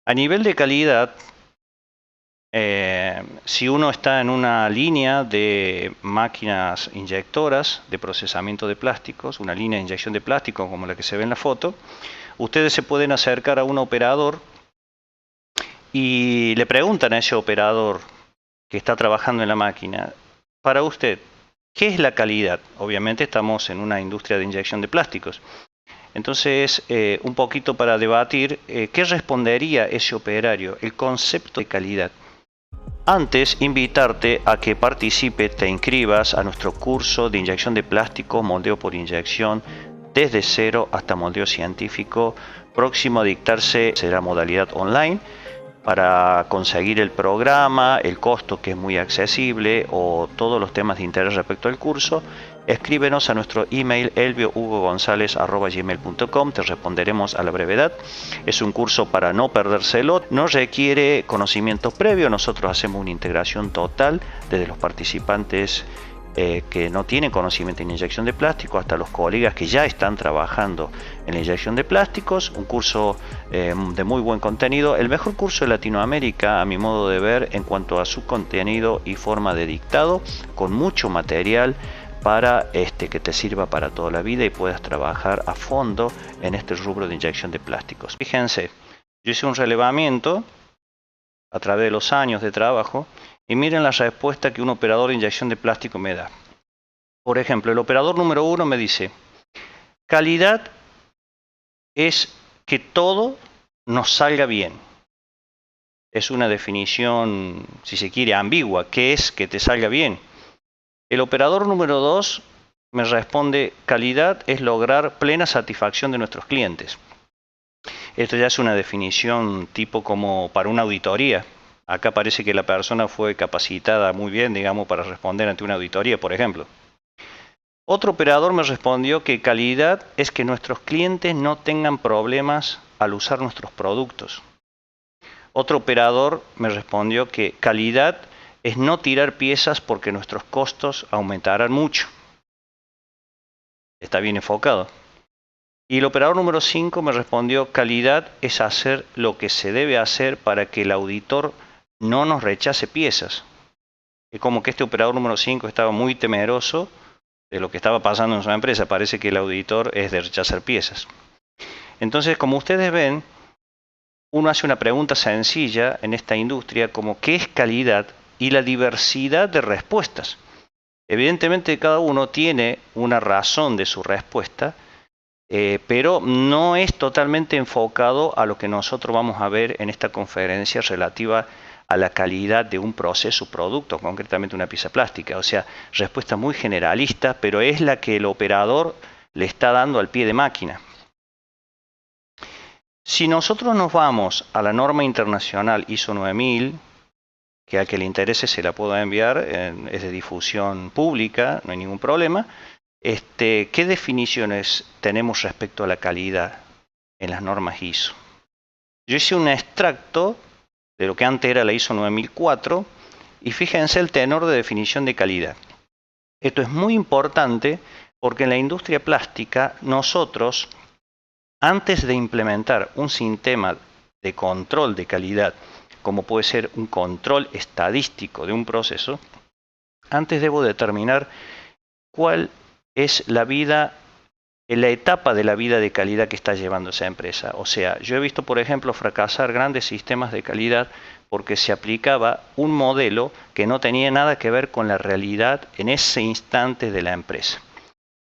A nivel de calidad, si uno está en una línea de máquinas inyectoras de procesamiento de plásticos, una línea de inyección de plástico como la que se ve en la foto, ustedes se pueden acercar a un operador y le preguntan a ese operador que está trabajando en la máquina, para usted, ¿qué es la calidad? Obviamente estamos en una industria de inyección de plásticos. Entonces, un poquito para debatir, ¿qué respondería ese operario? El concepto de calidad. Antes, invitarte a que participes, te inscribas a nuestro curso de inyección de plástico, moldeo por inyección, desde cero hasta moldeo científico. Próximo a dictarse será modalidad online. Para conseguir el programa, el costo que es muy accesible o todos los temas de interés respecto al curso, escríbenos a nuestro email elviohugogonzalez@gmail.com, te responderemos a la brevedad. Es un curso para no perdérselo, no requiere conocimientos previos, nosotros hacemos una integración total desde los participantes que no tienen conocimiento en inyección de plástico hasta los colegas que ya están trabajando en la inyección de plásticos. Un curso de muy buen contenido, el mejor curso de Latinoamérica a mi modo de ver en cuanto a su contenido y forma de dictado, con mucho material para que te sirva para toda la vida y puedas trabajar a fondo en este rubro de inyección de plásticos. Fíjense, yo hice un relevamiento a través de los años de trabajo y miren la respuesta que un operador de inyección de plástico me da. Por ejemplo, el operador número 1 me dice, calidad es que todo nos salga bien. Es una definición, si se quiere, ambigua. ¿Qué es que te salga bien? El operador número 2 me responde, calidad es lograr plena satisfacción de nuestros clientes. Esto ya es una definición tipo como para una auditoría. Acá parece que la persona fue capacitada muy bien, digamos, para responder ante una auditoría, por ejemplo. Otro operador me respondió que calidad es que nuestros clientes no tengan problemas al usar nuestros productos. Otro operador me respondió que calidad es no tirar piezas porque nuestros costos aumentarán mucho. Está bien enfocado. Y el operador número 5 me respondió, calidad es hacer lo que se debe hacer para que el auditor no nos rechace piezas. Es como que este operador número 5 estaba muy temeroso de lo que estaba pasando en su empresa. Parece que el auditor es de rechazar piezas. Entonces, como ustedes ven, uno hace una pregunta sencilla en esta industria como ¿qué es calidad? Y la diversidad de respuestas. Evidentemente cada uno tiene una razón de su respuesta, pero no es totalmente enfocado a lo que nosotros vamos a ver en esta conferencia relativa a la calidad de un proceso, producto, concretamente una pieza plástica. O sea, respuesta muy generalista, pero es la que el operador le está dando al pie de máquina. Si nosotros nos vamos a la norma internacional ISO 9000, que a que le interese se la puedo enviar, es de difusión pública, no hay ningún problema. ¿Qué definiciones tenemos respecto a la calidad en las normas ISO? Yo hice un extracto de lo que antes era la ISO 9004 y fíjense el tenor de definición de calidad. Esto es muy importante porque en la industria plástica nosotros, antes de implementar un sistema de control de calidad, como puede ser un control estadístico de un proceso, antes debo determinar cuál es la etapa de la vida de calidad que está llevando esa empresa. O sea, yo he visto, por ejemplo, fracasar grandes sistemas de calidad porque se aplicaba un modelo que no tenía nada que ver con la realidad en ese instante de la empresa.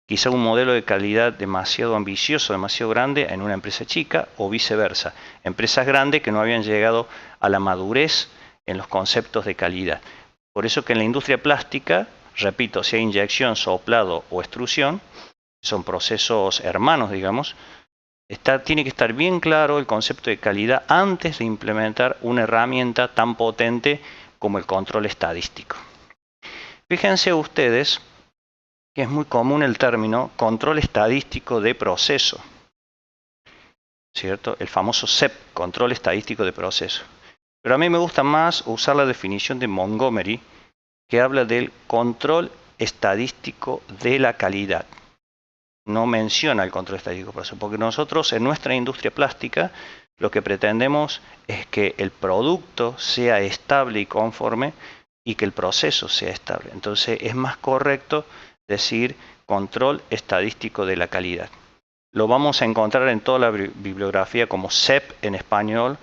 Quizá un modelo de calidad demasiado ambicioso, demasiado grande en una empresa chica o viceversa. Empresas grandes que no habían llegado a la madurez en los conceptos de calidad. Por eso que en la industria plástica, repito, sea inyección, soplado o extrusión, son procesos hermanos, digamos, tiene que estar bien claro el concepto de calidad antes de implementar una herramienta tan potente como el control estadístico. Fíjense ustedes que es muy común el término control estadístico de proceso, ¿cierto? El famoso CEP, control estadístico de proceso. Pero a mí me gusta más usar la definición de Montgomery, que habla del control estadístico de la calidad. No menciona el control estadístico de proceso, porque nosotros en nuestra industria plástica lo que pretendemos es que el producto sea estable y conforme y que el proceso sea estable. Entonces es más correcto decir control estadístico de la calidad. Lo vamos a encontrar en toda la bibliografía como SEP en español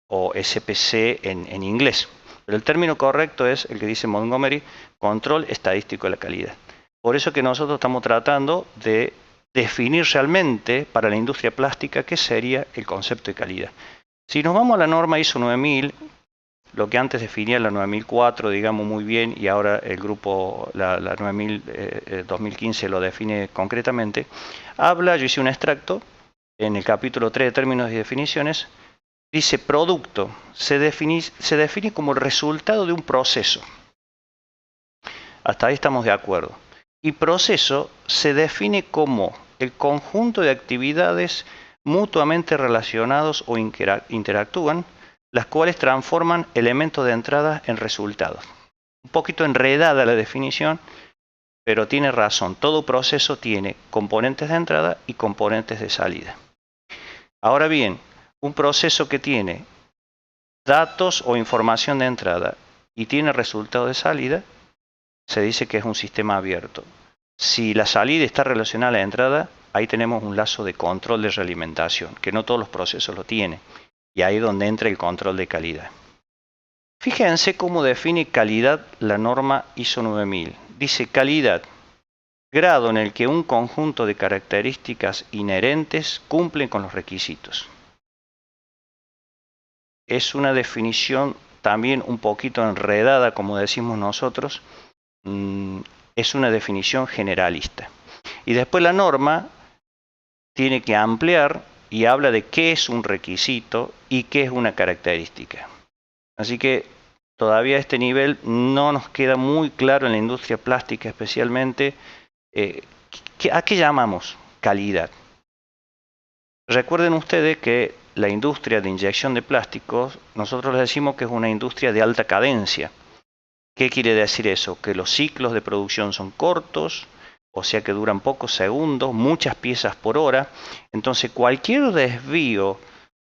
o SPC en inglés. Pero el término correcto es el que dice Montgomery, control estadístico de la calidad. Por eso que nosotros estamos tratando de definir realmente para la industria plástica qué sería el concepto de calidad. Si nos vamos a la norma ISO 9000, lo que antes definía la 9004, digamos muy bien, y ahora el grupo, la 9000, 2015 lo define concretamente, habla, yo hice un extracto en el capítulo 3 de términos y definiciones, dice producto, se define como el resultado de un proceso. Hasta ahí estamos de acuerdo. Y proceso se define como el conjunto de actividades mutuamente relacionados o interactúan, las cuales transforman elementos de entrada en resultados. Un poquito enredada la definición, pero tiene razón. Todo proceso tiene componentes de entrada y componentes de salida. Ahora bien, un proceso que tiene datos o información de entrada y tiene resultado de salida, se dice que es un sistema abierto. Si la salida está relacionada a la entrada, ahí tenemos un lazo de control de realimentación, que no todos los procesos lo tienen. Y ahí es donde entra el control de calidad. Fíjense cómo define calidad la norma ISO 9000. Dice calidad, grado en el que un conjunto de características inherentes cumplen con los requisitos. Es una definición también un poquito enredada, como decimos nosotros. Es una definición generalista. Y después la norma tiene que ampliar y habla de qué es un requisito y qué es una característica. Así que todavía a este nivel no nos queda muy claro en la industria plástica especialmente ¿a qué llamamos calidad? Recuerden ustedes que la industria de inyección de plásticos, nosotros les decimos que es una industria de alta cadencia. ¿Qué quiere decir eso? Que los ciclos de producción son cortos, o sea que duran pocos segundos, muchas piezas por hora. Entonces cualquier desvío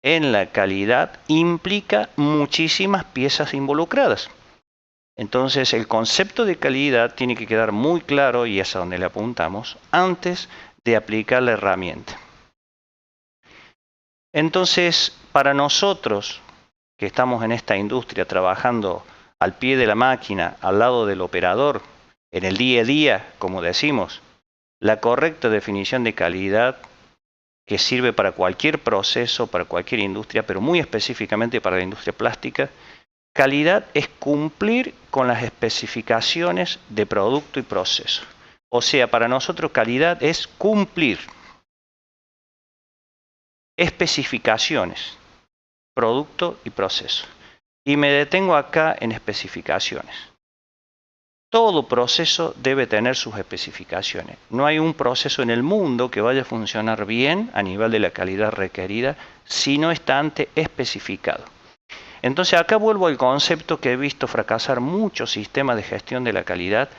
en la calidad implica muchísimas piezas involucradas. Entonces el concepto de calidad tiene que quedar muy claro, y es a donde le apuntamos, antes de aplicar la herramienta. Entonces, para nosotros que estamos en esta industria trabajando al pie de la máquina, al lado del operador, en el día a día, como decimos, la correcta definición de calidad que sirve para cualquier proceso, para cualquier industria, pero muy específicamente para la industria plástica, calidad es cumplir con las especificaciones de producto y proceso. O sea, para nosotros calidad es cumplir especificaciones, producto y proceso. Y me detengo acá en especificaciones. Todo proceso debe tener sus especificaciones. No hay un proceso en el mundo que vaya a funcionar bien a nivel de la calidad requerida si no está antes especificado. Entonces acá vuelvo al concepto que he visto fracasar muchos sistemas de gestión de la calidad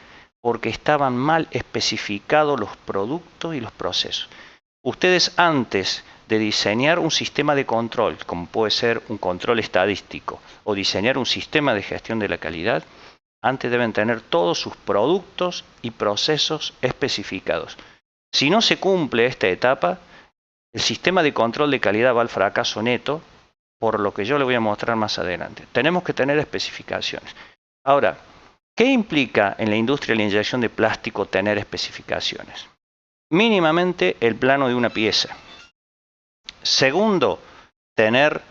porque estaban mal especificados los productos y los procesos. Ustedes antes de diseñar un sistema de control, como puede ser un control estadístico, o diseñar un sistema de gestión de la calidad, antes deben tener todos sus productos y procesos especificados. Si no se cumple esta etapa, el sistema de control de calidad va al fracaso neto, por lo que yo le voy a mostrar más adelante. Tenemos que tener especificaciones. Ahora, ¿qué implica en la industria de la inyección de plástico tener especificaciones? Mínimamente el plano de una pieza. Segundo, tener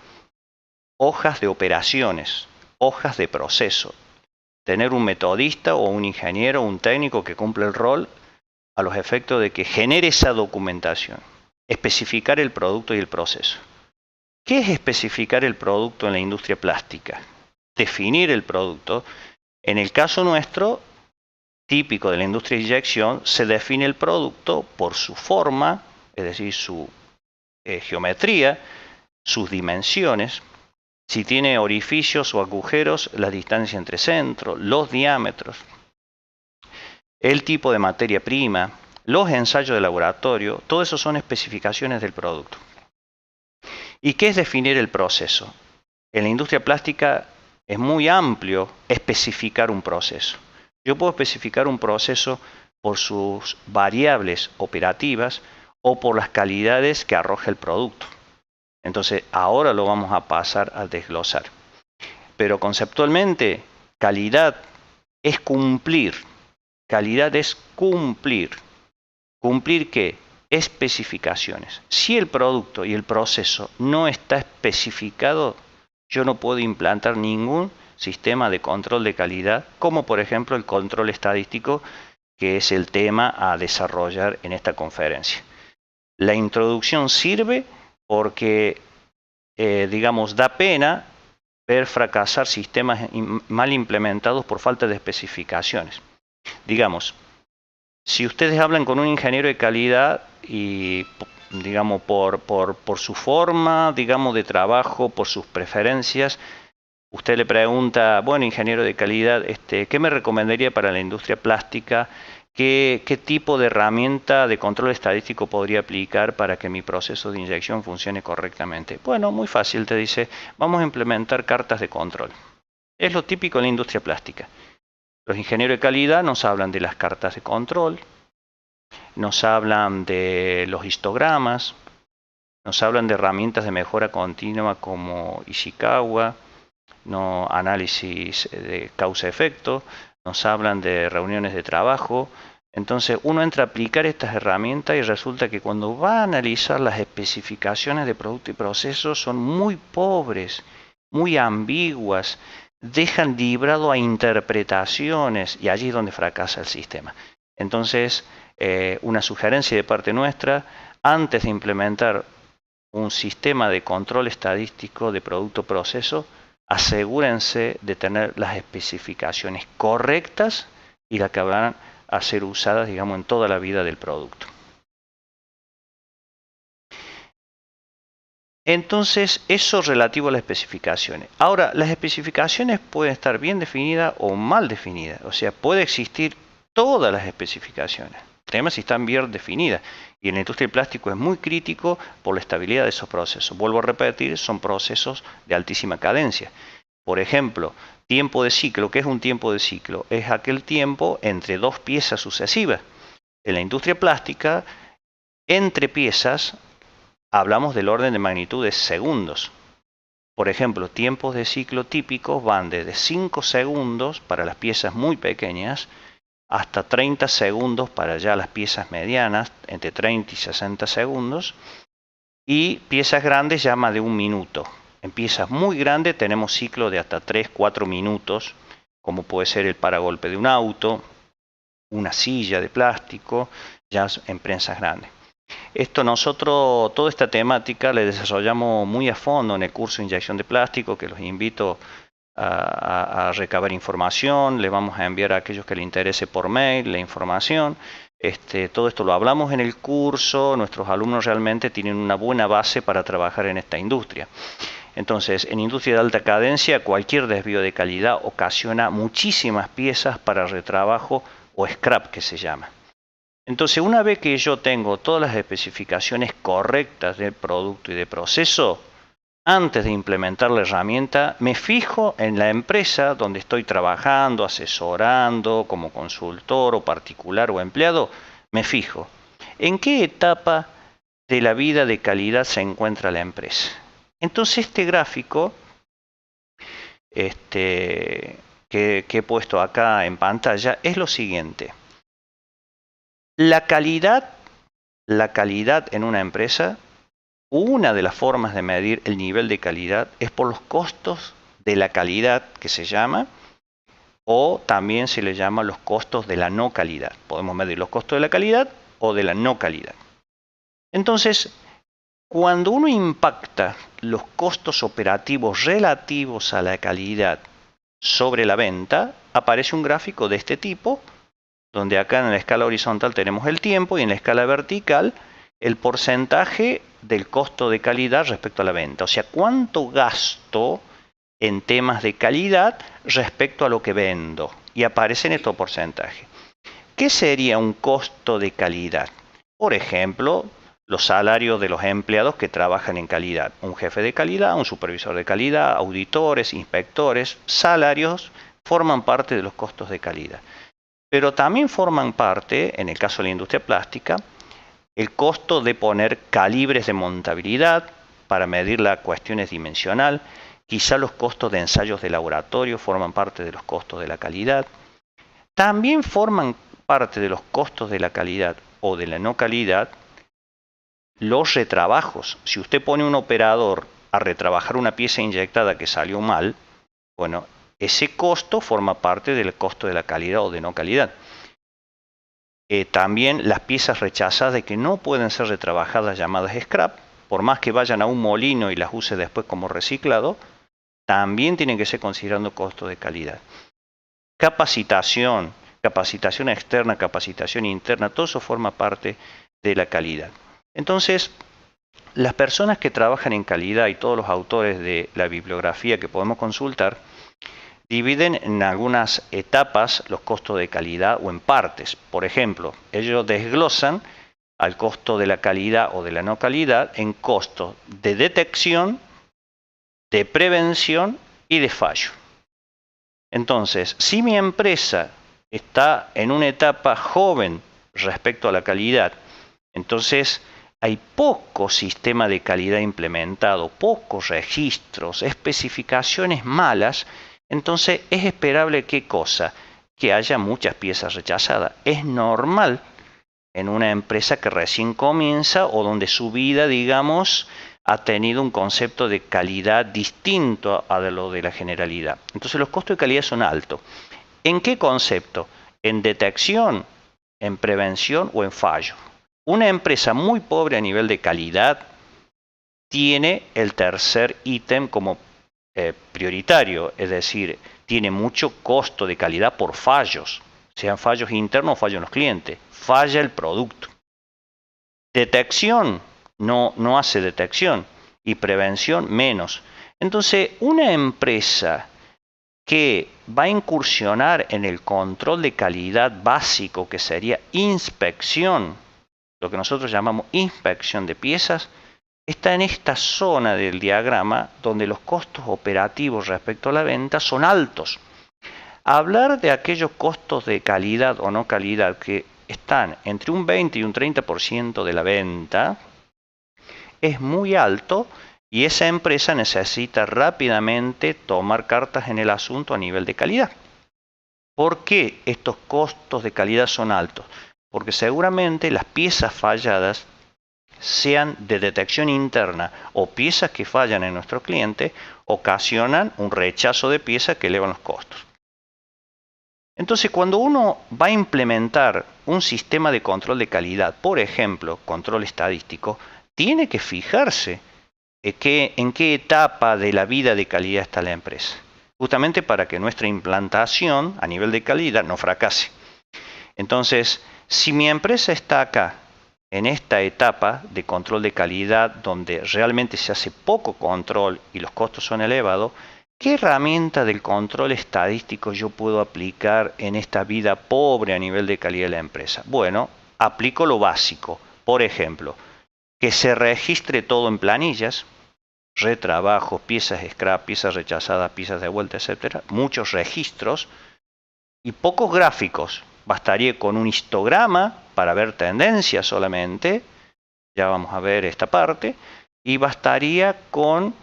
hojas de operaciones, hojas de proceso. Tener un metodista o un ingeniero o un técnico que cumple el rol a los efectos de que genere esa documentación. Especificar el producto y el proceso. ¿Qué es especificar el producto en la industria plástica? Definir el producto. En el caso nuestro, típico de la industria de inyección, se define el producto por su forma, es decir, su geometría, sus dimensiones, si tiene orificios o agujeros, la distancia entre centros, los diámetros, el tipo de materia prima, los ensayos de laboratorio, todo eso son especificaciones del producto. ¿Y qué es definir el proceso? En la industria plástica es muy amplio especificar un proceso. Yo puedo especificar un proceso por sus variables operativas o por las calidades que arroja el producto. Entonces, ahora lo vamos a pasar a desglosar. Pero conceptualmente, calidad es cumplir. Calidad es cumplir. ¿Cumplir qué? Especificaciones. Si el producto y el proceso no está especificado, yo no puedo implantar ningún sistema de control de calidad, como por ejemplo el control estadístico, que es el tema a desarrollar en esta conferencia. La introducción sirve porque, digamos, da pena ver fracasar sistemas mal implementados por falta de especificaciones. Digamos, si ustedes hablan con un ingeniero de calidad y, digamos, por su forma, digamos, de trabajo, por sus preferencias, usted le pregunta, bueno, ingeniero de calidad, ¿qué me recomendaría para la industria plástica? ¿Qué tipo de herramienta de control estadístico podría aplicar para que mi proceso de inyección funcione correctamente? Bueno, muy fácil, te dice, vamos a implementar cartas de control. Es lo típico en la industria plástica. Los ingenieros de calidad nos hablan de las cartas de control, nos hablan de los histogramas, nos hablan de herramientas de mejora continua como Ishikawa, análisis de causa-efecto, nos hablan de reuniones de trabajo. Entonces uno entra a aplicar estas herramientas y resulta que cuando va a analizar las especificaciones de producto y proceso son muy pobres, muy ambiguas, dejan librado a interpretaciones y allí es donde fracasa el sistema. Entonces, una sugerencia de parte nuestra, antes de implementar un sistema de control estadístico de producto-proceso, asegúrense de tener las especificaciones correctas y las que van a ser usadas, digamos, en toda la vida del producto. Entonces, eso relativo a las especificaciones. Ahora, las especificaciones pueden estar bien definidas o mal definidas. O sea, puede existir todas las especificaciones. El tema es si están bien definidas. Y en la industria del plástico es muy crítico por la estabilidad de esos procesos. Vuelvo a repetir, son procesos de altísima cadencia. Por ejemplo, tiempo de ciclo. ¿Qué es un tiempo de ciclo? Es aquel tiempo entre dos piezas sucesivas. En la industria plástica, entre piezas, hablamos del orden de magnitud de segundos. Por ejemplo, tiempos de ciclo típicos van desde 5 segundos para las piezas muy pequeñas hasta 30 segundos para ya las piezas medianas, entre 30 y 60 segundos, y piezas grandes ya más de 1 minuto. En piezas muy grandes tenemos ciclos de hasta 3-4 minutos, como puede ser el paragolpe de un auto, una silla de plástico, ya en prensas grandes. Nosotros, toda esta temática la desarrollamos muy a fondo en el curso de inyección de plástico, que los invito a recabar información. Le vamos a enviar a aquellos que les interese por mail la información. Todo esto lo hablamos en el curso. Nuestros alumnos realmente tienen una buena base para trabajar en esta industria. Entonces, en industria de alta cadencia, cualquier desvío de calidad ocasiona muchísimas piezas para retrabajo o scrap, que se llama. Entonces, una vez que yo tengo todas las especificaciones correctas del producto y de proceso, antes de implementar la herramienta, me fijo en la empresa donde estoy trabajando, asesorando, como consultor o particular o empleado, me fijo en qué etapa de la vida de calidad se encuentra la empresa. Entonces, este gráfico que he puesto acá en pantalla es lo siguiente. La calidad en una empresa, una de las formas de medir el nivel de calidad es por los costos de la calidad, que se llama, o también se le llama los costos de la no calidad. Podemos medir los costos de la calidad o de la no calidad. Entonces, cuando uno impacta los costos operativos relativos a la calidad sobre la venta, aparece un gráfico de este tipo, donde acá en la escala horizontal tenemos el tiempo y en la escala vertical el porcentaje del costo de calidad respecto a la venta. O sea, cuánto gasto en temas de calidad respecto a lo que vendo. Y aparecen estos porcentajes. ¿Qué sería un costo de calidad? Por ejemplo, los salarios de los empleados que trabajan en calidad. Un jefe de calidad, un supervisor de calidad, auditores, inspectores, salarios forman parte de los costos de calidad. Pero también forman parte, en el caso de la industria plástica, el costo de poner calibres de montabilidad para medir la cuestión dimensional. Quizá los costos de ensayos de laboratorio forman parte de los costos de la calidad. También forman parte de los costos de la calidad o de la no calidad los retrabajos. Si usted pone un operador a retrabajar una pieza inyectada que salió mal, bueno, ese costo forma parte del costo de la calidad o de no calidad. También las piezas rechazadas de que no pueden ser retrabajadas, llamadas scrap, por más que vayan a un molino y las use después como reciclado, también tienen que ser considerando costo de calidad. Capacitación, capacitación externa, capacitación interna, todo eso forma parte de la calidad. Entonces, las personas que trabajan en calidad y todos los autores de la bibliografía que podemos consultar, dividen en algunas etapas los costos de calidad o en partes. Por ejemplo, ellos desglosan al costo de la calidad o de la no calidad en costos de detección, de prevención y de fallo. Entonces, si mi empresa está en una etapa joven respecto a la calidad, entonces hay poco sistema de calidad implementado, pocos registros, especificaciones malas, entonces es esperable ¿qué cosa? Que haya muchas piezas rechazadas. Es normal en una empresa que recién comienza o donde su vida, digamos, ha tenido un concepto de calidad distinto a lo de la generalidad. Entonces los costos de calidad son altos. ¿En qué concepto? ¿En detección, en prevención o en fallo? Una empresa muy pobre a nivel de calidad tiene el tercer ítem como prioritario, es decir, tiene mucho costo de calidad por fallos, sean fallos internos o fallos en los clientes, falla el producto. Detección, no hace detección, y prevención menos. Entonces, una empresa que va a incursionar en el control de calidad básico, que sería inspección, lo que nosotros llamamos inspección de piezas, está en esta zona del diagrama donde los costos operativos respecto a la venta son altos. Hablar de aquellos costos de calidad o no calidad que están entre un 20 y un 30% de la venta es muy alto y esa empresa necesita rápidamente tomar cartas en el asunto a nivel de calidad. ¿Por qué estos costos de calidad son altos? Porque seguramente las piezas falladas, sean de detección interna o piezas que fallan en nuestro cliente, ocasionan un rechazo de piezas que elevan los costos. Entonces, cuando uno va a implementar un sistema de control de calidad, por ejemplo, control estadístico, tiene que fijarse en qué etapa de la vida de calidad está la empresa, justamente para que nuestra implantación a nivel de calidad no fracase. Entonces, si mi empresa está acá, en esta etapa de control de calidad, donde realmente se hace poco control y los costos son elevados, ¿qué herramienta del control estadístico yo puedo aplicar en esta vida pobre a nivel de calidad de la empresa? Bueno, aplico lo básico. Por ejemplo, que se registre todo en planillas, retrabajos, piezas scrap, piezas rechazadas, piezas de vuelta, etcétera. Muchos registros y pocos gráficos. Bastaría con un histograma para ver tendencias solamente, ya vamos a ver esta parte, y bastaría con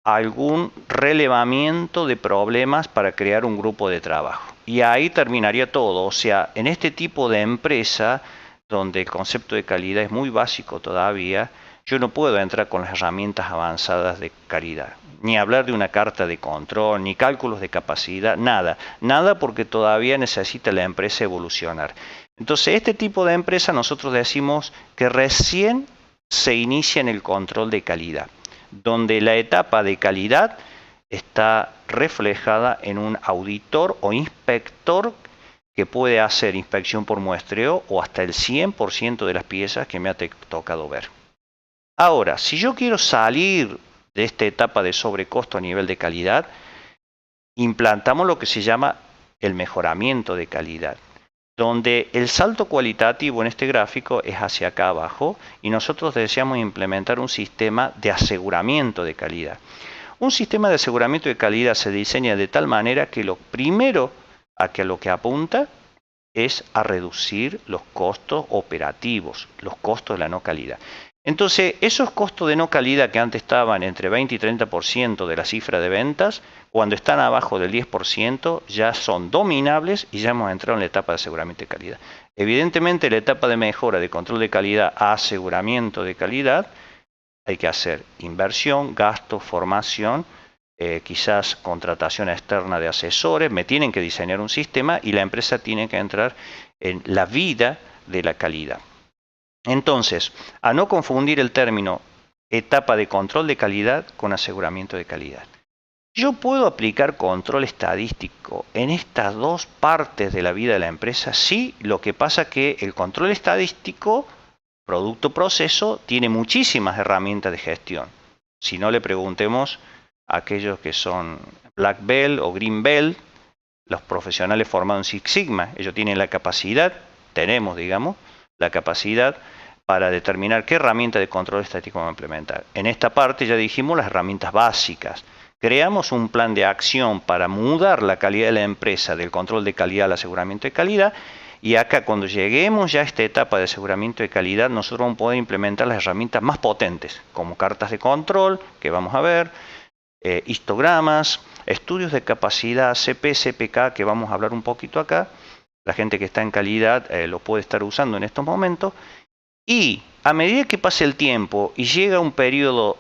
algún relevamiento de problemas para crear un grupo de trabajo. Y ahí terminaría todo. O sea, en este tipo de empresa, donde el concepto de calidad es muy básico todavía, yo no puedo entrar con las herramientas avanzadas de calidad, ni hablar de una carta de control, ni cálculos de capacidad, nada. Nada porque todavía necesita la empresa evolucionar. Entonces, este tipo de empresa nosotros decimos que recién se inicia en el control de calidad, donde la etapa de calidad está reflejada en un auditor o inspector que puede hacer inspección por muestreo o hasta el 100% de las piezas que me ha tocado ver. Ahora, si yo quiero salir de esta etapa de sobrecosto a nivel de calidad, implantamos lo que se llama el mejoramiento de calidad, donde el salto cualitativo en este gráfico es hacia acá abajo y nosotros deseamos implementar un sistema de aseguramiento de calidad. Un sistema de aseguramiento de calidad se diseña de tal manera que lo primero a lo que apunta es a reducir los costos operativos, los costos de la no calidad. Entonces, esos costos de no calidad que antes estaban entre 20 y 30% de la cifra de ventas, cuando están abajo del 10% ya son dominables y ya hemos entrado en la etapa de aseguramiento de calidad. Evidentemente, la etapa de mejora de control de calidad a aseguramiento de calidad, hay que hacer inversión, gasto, formación, quizás contratación externa de asesores, me tienen que diseñar un sistema y la empresa tiene que entrar en la vida de la calidad. Entonces, a no confundir el término etapa de control de calidad con aseguramiento de calidad. Yo puedo aplicar control estadístico en estas dos partes de la vida de la empresa, sí, lo que pasa que el control estadístico, producto-proceso, tiene muchísimas herramientas de gestión. Si no, le preguntemos a aquellos que son Black Belt o Green Belt, los profesionales formados en Six Sigma, ellos tienen la capacidad, tenemos, digamos, la capacidad para determinar qué herramienta de control estadístico vamos a implementar. En esta parte ya dijimos las herramientas básicas. Creamos un plan de acción para mudar la calidad de la empresa del control de calidad al aseguramiento de calidad. Y acá, cuando lleguemos ya a esta etapa de aseguramiento de calidad, nosotros vamos a poder implementar las herramientas más potentes, como cartas de control, que vamos a ver, histogramas, estudios de capacidad, CP, CPK, que vamos a hablar un poquito acá. La gente que está en calidad lo puede estar usando en estos momentos. Y a medida que pase el tiempo y llega un periodo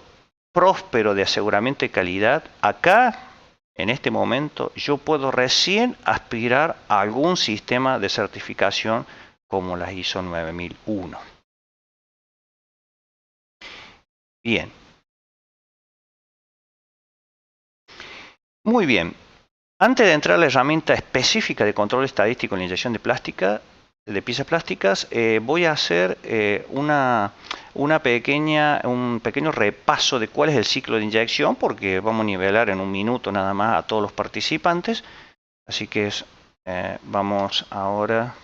próspero de aseguramiento de calidad, acá, en este momento, yo puedo recién aspirar a algún sistema de certificación como la ISO 9001. Bien. Muy bien. Antes de entrar a la herramienta específica de control estadístico en la inyección de piezas plásticas, voy a hacer un pequeño repaso de cuál es el ciclo de inyección, porque vamos a nivelar en un minuto nada más a todos los participantes. Así que vamos ahora.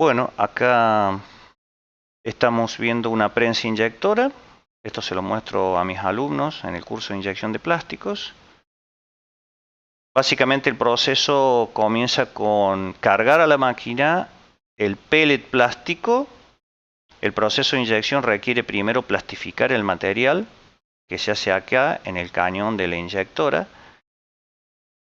Bueno, acá estamos viendo una prensa inyectora. Esto se lo muestro a mis alumnos en el curso de inyección de plásticos. Básicamente el proceso comienza con cargar a la máquina el pellet plástico. El proceso de inyección requiere primero plastificar el material que se hace acá en el cañón de la inyectora.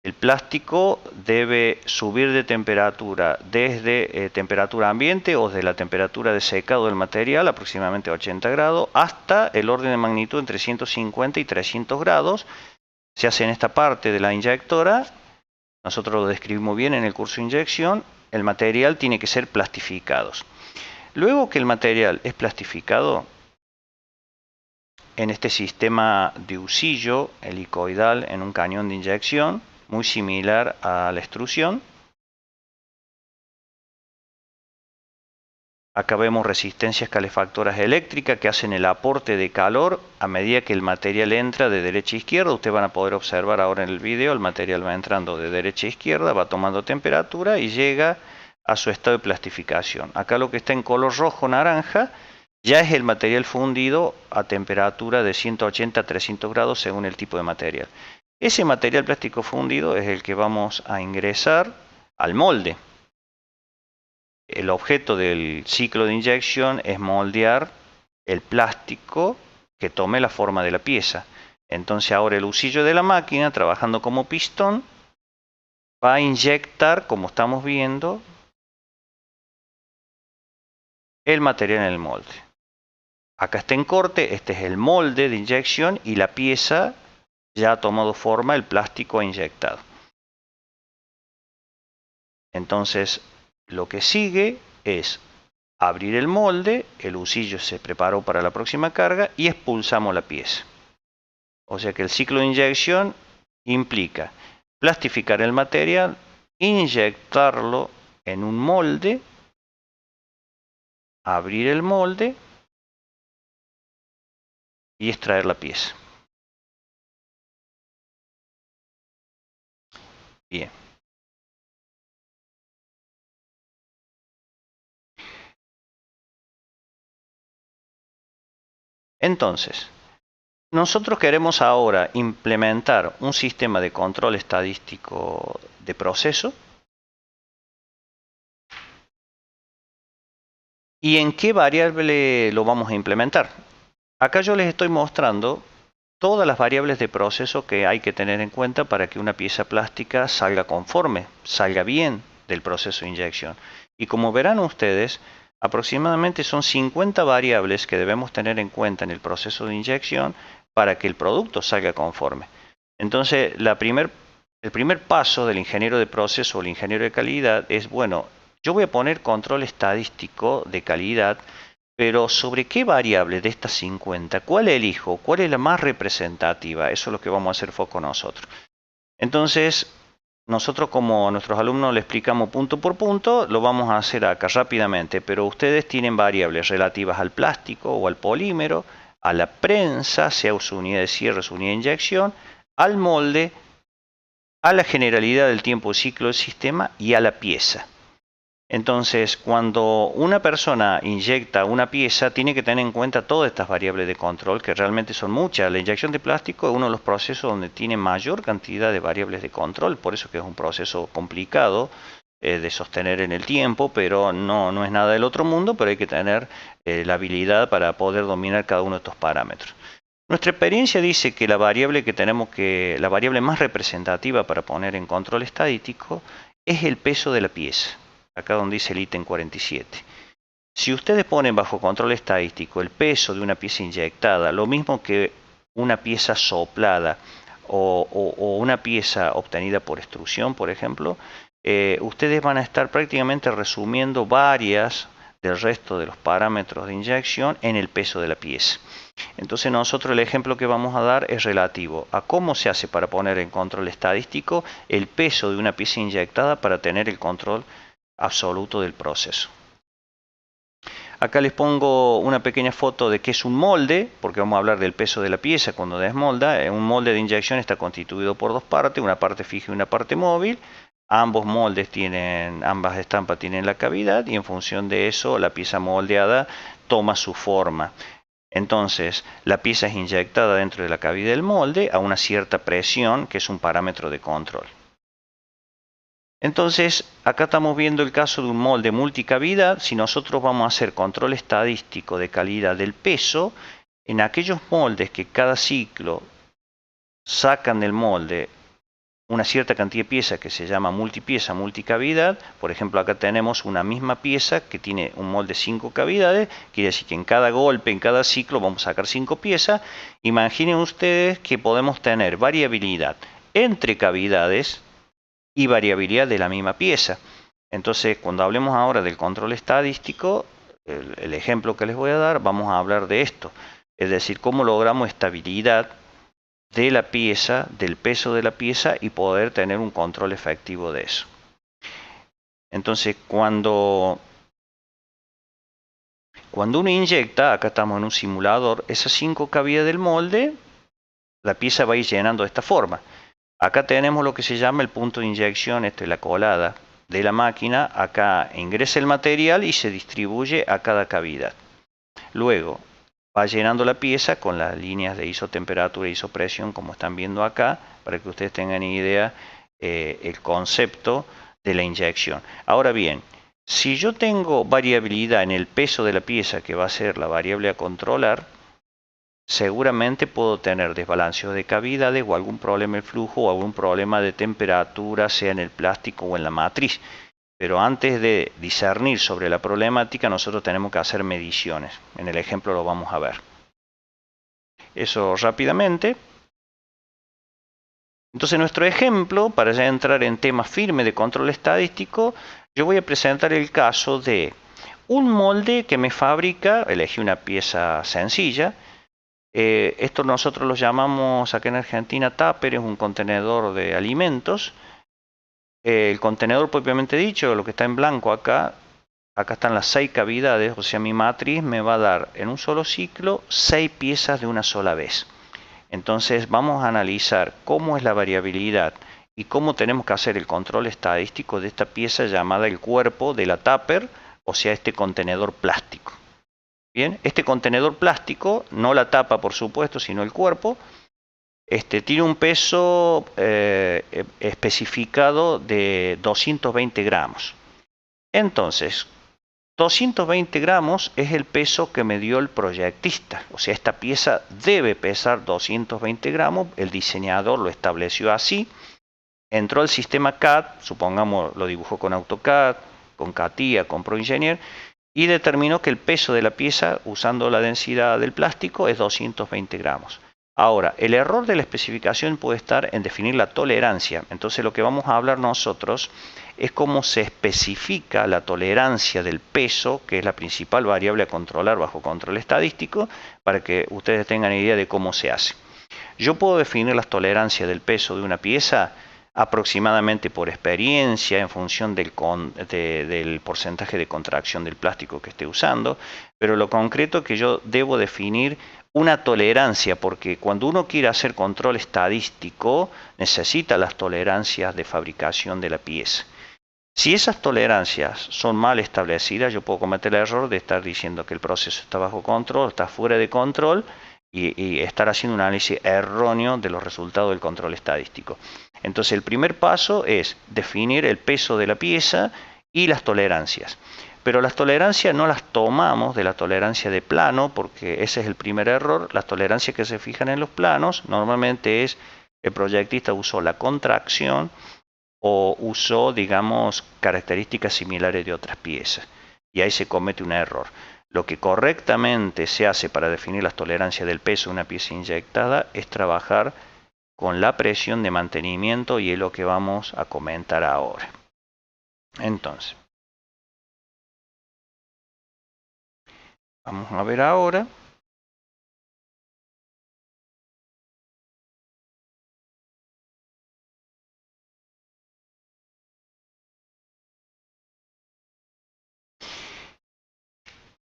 El plástico debe subir de temperatura desde temperatura ambiente o de la temperatura de secado del material, aproximadamente 80 grados, hasta el orden de magnitud entre 150 y 300 grados. Se hace en esta parte de la inyectora. Nosotros lo describimos bien en el curso de inyección. El material tiene que ser plastificado. Luego que el material es plastificado, en este sistema de husillo helicoidal en un cañón de inyección, muy similar a la extrusión. Acá vemos resistencias calefactoras eléctricas que hacen el aporte de calor a medida que el material entra de derecha a izquierda. Ustedes van a poder observar ahora en el video, el material va entrando de derecha a izquierda, va tomando temperatura y llega a su estado de plastificación. Acá lo que está en color rojo-naranja ya es el material fundido a temperatura de 180 a 300 grados según el tipo de material. Ese material plástico fundido es el que vamos a ingresar al molde. El objeto del ciclo de inyección es moldear el plástico que tome la forma de la pieza. Entonces ahora el husillo de la máquina, trabajando como pistón, va a inyectar, como estamos viendo, el material en el molde. Acá está en corte, este es el molde de inyección y la pieza ya ha tomado forma, el plástico ha inyectado. Entonces, lo que sigue es abrir el molde, el husillo se preparó para la próxima carga y expulsamos la pieza. O sea que el ciclo de inyección implica plastificar el material, inyectarlo en un molde, abrir el molde y extraer la pieza. Bien. Entonces, nosotros queremos ahora implementar un sistema de control estadístico de proceso. ¿Y en qué variable lo vamos a implementar? Acá yo les estoy mostrando todas las variables de proceso que hay que tener en cuenta para que una pieza plástica salga conforme, salga bien del proceso de inyección. Y como verán ustedes, aproximadamente son 50 variables que debemos tener en cuenta en el proceso de inyección para que el producto salga conforme. Entonces, el primer paso del ingeniero de proceso o el ingeniero de calidad es, bueno, yo voy a poner control estadístico de calidad, pero ¿sobre qué variable de estas 50? ¿Cuál elijo? ¿Cuál es la más representativa? Eso es lo que vamos a hacer foco nosotros. Entonces, nosotros como a nuestros alumnos le explicamos punto por punto, lo vamos a hacer acá rápidamente, pero ustedes tienen variables relativas al plástico o al polímero, a la prensa, sea su unidad de cierre, su unidad de inyección, al molde, a la generalidad del tiempo de ciclo del sistema y a la pieza. Entonces, cuando una persona inyecta una pieza, tiene que tener en cuenta todas estas variables de control, que realmente son muchas. La inyección de plástico es uno de los procesos donde tiene mayor cantidad de variables de control, por eso que es un proceso complicado de sostener en el tiempo, pero no es nada del otro mundo, pero hay que tener la habilidad para poder dominar cada uno de estos parámetros. Nuestra experiencia dice que la variable la variable más representativa para poner en control estadístico es el peso de la pieza. Acá donde dice el ítem 47. Si ustedes ponen bajo control estadístico el peso de una pieza inyectada, lo mismo que una pieza soplada o una pieza obtenida por extrusión, por ejemplo, ustedes van a estar prácticamente resumiendo varias del resto de los parámetros de inyección en el peso de la pieza. Entonces nosotros el ejemplo que vamos a dar es relativo a cómo se hace para poner en control estadístico el peso de una pieza inyectada para tener el control absoluto del proceso. Acá les pongo una pequeña foto de qué es un molde, porque vamos a hablar del peso de la pieza cuando desmolda. Un molde de inyección está constituido por dos partes, una parte fija y una parte móvil. Ambos moldes ambas estampas tienen la cavidad y en función de eso la pieza moldeada toma su forma. Entonces la pieza es inyectada dentro de la cavidad del molde a una cierta presión, que es un parámetro de control. Entonces, acá estamos viendo el caso de un molde multicavidad. Si nosotros vamos a hacer control estadístico de calidad del peso, en aquellos moldes que cada ciclo sacan del molde una cierta cantidad de piezas que se llama multipieza, multicavidad. Por ejemplo, acá tenemos una misma pieza que tiene un molde 5 cavidades. Quiere decir que en cada golpe, en cada ciclo, vamos a sacar 5 piezas. Imaginen ustedes que podemos tener variabilidad entre cavidades y variabilidad de la misma pieza. Entonces, cuando hablemos ahora del control estadístico, el ejemplo que les voy a dar, vamos a hablar de esto. Es decir, cómo logramos estabilidad de la pieza, del peso de la pieza y poder tener un control efectivo de eso. Entonces, cuando uno inyecta, acá estamos en un simulador, esas 5 cavidades del molde, la pieza va a ir llenando de esta forma. Acá tenemos lo que se llama el punto de inyección, esto es la colada de la máquina. Acá ingresa el material y se distribuye a cada cavidad. Luego va llenando la pieza con las líneas de isotemperatura e isopresión, como están viendo acá, para que ustedes tengan idea el concepto de la inyección. Ahora bien, si yo tengo variabilidad en el peso de la pieza, que va a ser la variable a controlar, seguramente puedo tener desbalanceos de cavidades o algún problema de flujo o algún problema de temperatura, sea en el plástico o en la matriz. Pero antes de discernir sobre la problemática, nosotros tenemos que hacer mediciones. En el ejemplo lo vamos a ver. Eso rápidamente. Entonces nuestro ejemplo, para ya entrar en tema firme de control estadístico, yo voy a presentar el caso de un molde que me fabrica, elegí una pieza sencilla, Esto nosotros lo llamamos acá en Argentina tupper, es un contenedor de alimentos. El contenedor propiamente dicho, lo que está en blanco acá están las 6 cavidades, o sea, mi matriz me va a dar en un solo ciclo 6 piezas de una sola vez. Entonces vamos a analizar cómo es la variabilidad y cómo tenemos que hacer el control estadístico de esta pieza llamada el cuerpo de la tupper, o sea, este contenedor plástico. Bien, este contenedor plástico, no la tapa por supuesto, sino el cuerpo, tiene un peso especificado de 220 gramos. Entonces, 220 gramos es el peso que me dio el proyectista. O sea, esta pieza debe pesar 220 gramos. El diseñador lo estableció así. Entró al sistema CAD, supongamos lo dibujó con AutoCAD, con CATIA, con ProEngineer, y determinó que el peso de la pieza, usando la densidad del plástico, es 220 gramos. Ahora, el error de la especificación puede estar en definir la tolerancia. Entonces lo que vamos a hablar nosotros es cómo se especifica la tolerancia del peso, que es la principal variable a controlar bajo control estadístico, para que ustedes tengan idea de cómo se hace. Yo puedo definir las tolerancias del peso de una pieza aproximadamente por experiencia en función del porcentaje de contracción del plástico que esté usando, pero lo concreto es que yo debo definir una tolerancia, porque cuando uno quiere hacer control estadístico necesita las tolerancias de fabricación de la pieza. Si esas tolerancias son mal establecidas, yo puedo cometer el error de estar diciendo que el proceso está bajo control, está fuera de control y estar haciendo un análisis erróneo de los resultados del control estadístico. Entonces el primer paso es definir el peso de la pieza y las tolerancias. Pero las tolerancias no las tomamos de la tolerancia de plano, porque ese es el primer error. Las tolerancias que se fijan en los planos normalmente es el proyectista usó la contracción o usó, digamos, características similares de otras piezas. Y ahí se comete un error. Lo que correctamente se hace para definir las tolerancias del peso de una pieza inyectada es trabajar con la presión de mantenimiento, y es lo que vamos a comentar ahora. Entonces, vamos a ver ahora.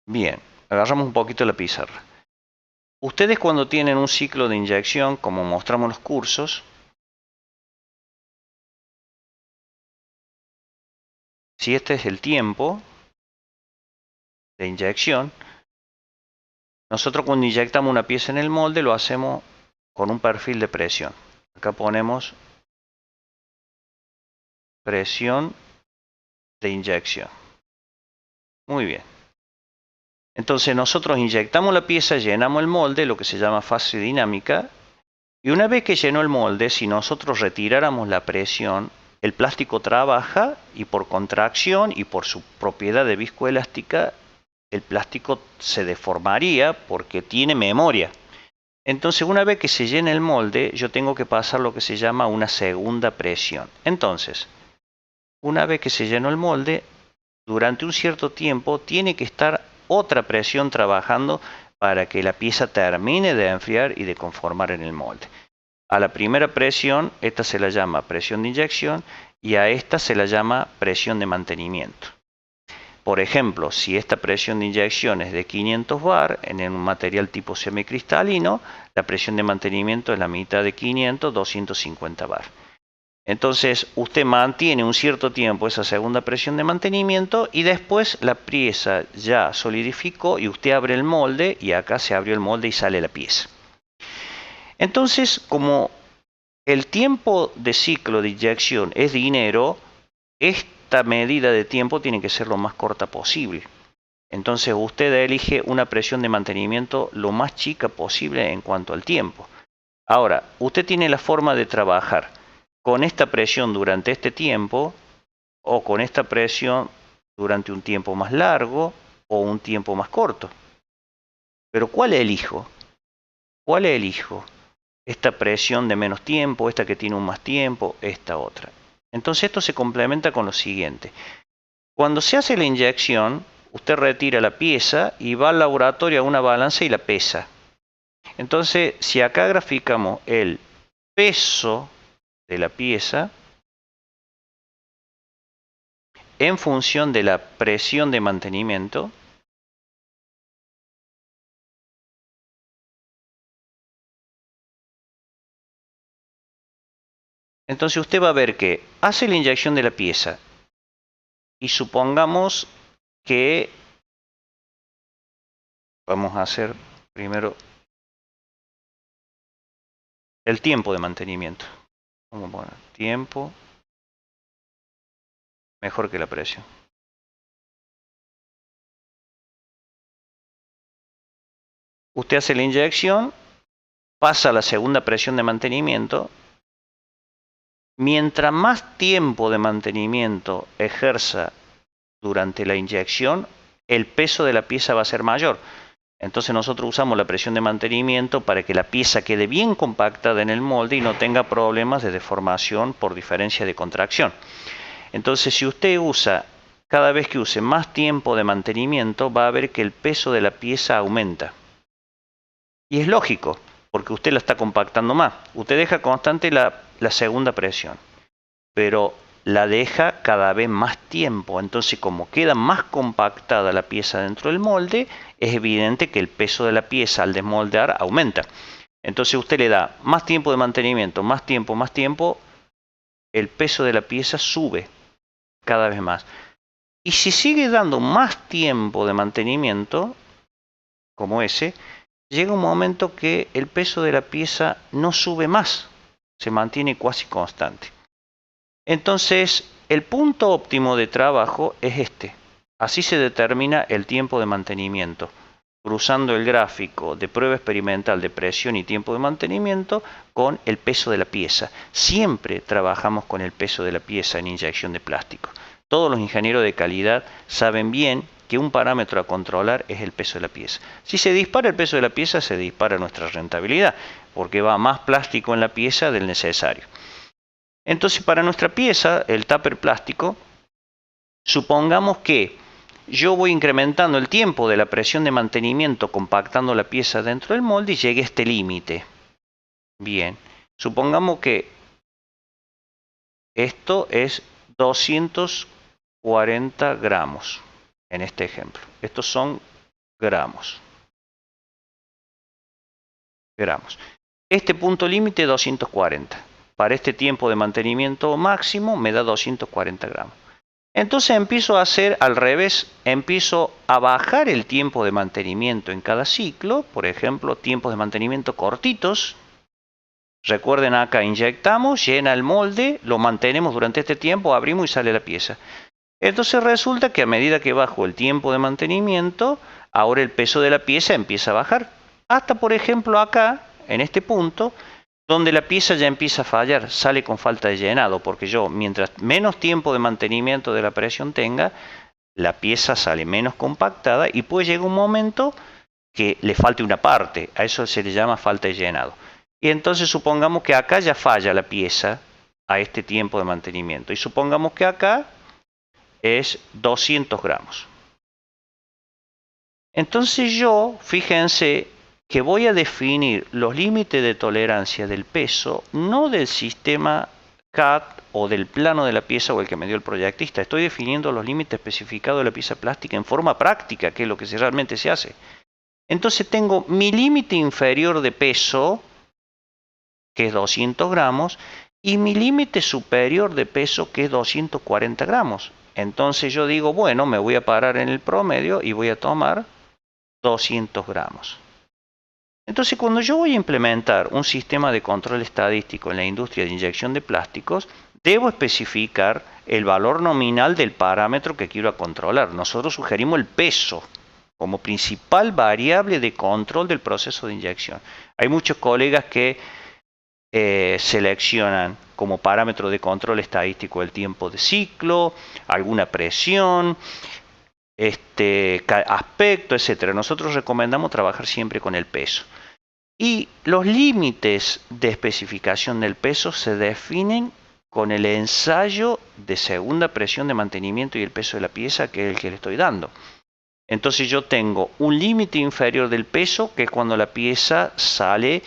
Bien, agarramos un poquito la pizarra. Ustedes cuando tienen un ciclo de inyección, como mostramos en los cursos, si este es el tiempo de inyección, nosotros cuando inyectamos una pieza en el molde lo hacemos con un perfil de presión. Acá ponemos presión de inyección. Muy bien. Entonces nosotros inyectamos la pieza, llenamos el molde, lo que se llama fase dinámica, y una vez que llenó el molde, si nosotros retiráramos la presión, el plástico trabaja y por contracción y por su propiedad de viscoelástica, el plástico se deformaría porque tiene memoria. Entonces una vez que se llena el molde, yo tengo que pasar lo que se llama una segunda presión. Entonces, una vez que se llenó el molde, durante un cierto tiempo tiene que estar otra presión trabajando para que la pieza termine de enfriar y de conformar en el molde. A la primera presión, esta se la llama presión de inyección, y a esta se la llama presión de mantenimiento. Por ejemplo, si esta presión de inyección es de 500 bar en un material tipo semicristalino, la presión de mantenimiento es la mitad de 500, 250 bar. Entonces usted mantiene un cierto tiempo esa segunda presión de mantenimiento y después la pieza ya solidificó y usted abre el molde y acá se abrió el molde y sale la pieza. Entonces, como el tiempo de ciclo de inyección es dinero, esta medida de tiempo tiene que ser lo más corta posible. Entonces usted elige una presión de mantenimiento lo más chica posible en cuanto al tiempo. Ahora, usted tiene la forma de trabajar con esta presión durante este tiempo o con esta presión durante un tiempo más largo o un tiempo más corto. Pero ¿cuál elijo? ¿Cuál elijo? Esta presión de menos tiempo, esta que tiene un más tiempo, esta otra. Entonces esto se complementa con lo siguiente. Cuando se hace la inyección, usted retira la pieza y va al laboratorio a una balanza y la pesa. Entonces, si acá graficamos el peso de la pieza en función de la presión de mantenimiento, entonces usted va a ver que hace la inyección de la pieza y supongamos que vamos a hacer primero el tiempo de mantenimiento. Vamos a poner tiempo mejor que la presión. Usted hace la inyección, pasa a la segunda presión de mantenimiento. Mientras más tiempo de mantenimiento ejerza durante la inyección, el peso de la pieza va a ser mayor. Entonces nosotros usamos la presión de mantenimiento para que la pieza quede bien compactada en el molde y no tenga problemas de deformación por diferencia de contracción. Entonces, si usted usa, cada vez que use más tiempo de mantenimiento, va a ver que el peso de la pieza aumenta. Y es lógico, porque usted la está compactando más. Usted deja constante la segunda presión, pero la deja cada vez más tiempo. Entonces, como queda más compactada la pieza dentro del molde, es evidente que el peso de la pieza al desmoldear aumenta. Entonces, usted le da más tiempo de mantenimiento, más tiempo, el peso de la pieza sube cada vez más. Y si sigue dando más tiempo de mantenimiento, como ese, llega un momento que el peso de la pieza no sube más, se mantiene casi constante. Entonces, el punto óptimo de trabajo es este. Así se determina el tiempo de mantenimiento, cruzando el gráfico de prueba experimental de presión y tiempo de mantenimiento con el peso de la pieza. Siempre trabajamos con el peso de la pieza en inyección de plástico. Todos los ingenieros de calidad saben bien que un parámetro a controlar es el peso de la pieza. Si se dispara el peso de la pieza, se dispara nuestra rentabilidad, porque va más plástico en la pieza del necesario. Entonces, para nuestra pieza, el tupper plástico, supongamos que yo voy incrementando el tiempo de la presión de mantenimiento compactando la pieza dentro del molde y llegue a este límite. Bien, supongamos que esto es 240 gramos en este ejemplo. Estos son gramos. Este punto límite 240. Para este tiempo de mantenimiento máximo me da 240 gramos. Entonces empiezo a hacer al revés, empiezo a bajar el tiempo de mantenimiento en cada ciclo, por ejemplo, tiempos de mantenimiento cortitos. Recuerden acá, inyectamos, llena el molde, lo mantenemos durante este tiempo, abrimos y sale la pieza. Entonces resulta que a medida que bajo el tiempo de mantenimiento, ahora el peso de la pieza empieza a bajar. Hasta por ejemplo acá, en este punto, donde la pieza ya empieza a fallar, sale con falta de llenado, porque yo, mientras menos tiempo de mantenimiento de la presión tenga, la pieza sale menos compactada y puede llegar un momento que le falte una parte, a eso se le llama falta de llenado. Y entonces supongamos que acá ya falla la pieza a este tiempo de mantenimiento, y supongamos que acá es 200 gramos. Entonces yo, fíjense, que voy a definir los límites de tolerancia del peso, no del sistema CAD o del plano de la pieza o el que me dio el proyectista. Estoy definiendo los límites especificados de la pieza plástica en forma práctica, que es lo que realmente se hace. Entonces tengo mi límite inferior de peso, que es 200 gramos, y mi límite superior de peso, que es 240 gramos. Entonces yo digo, bueno, me voy a parar en el promedio y voy a tomar 200 gramos. Entonces, cuando yo voy a implementar un sistema de control estadístico en la industria de inyección de plásticos, debo especificar el valor nominal del parámetro que quiero controlar. Nosotros sugerimos el peso como principal variable de control del proceso de inyección. Hay muchos colegas que seleccionan como parámetro de control estadístico el tiempo de ciclo, alguna presión, aspecto, etc. Nosotros recomendamos trabajar siempre con el peso. Y los límites de especificación del peso se definen con el ensayo de segunda presión de mantenimiento y el peso de la pieza, que es el que le estoy dando. Entonces yo tengo un límite inferior del peso, que es cuando la pieza sale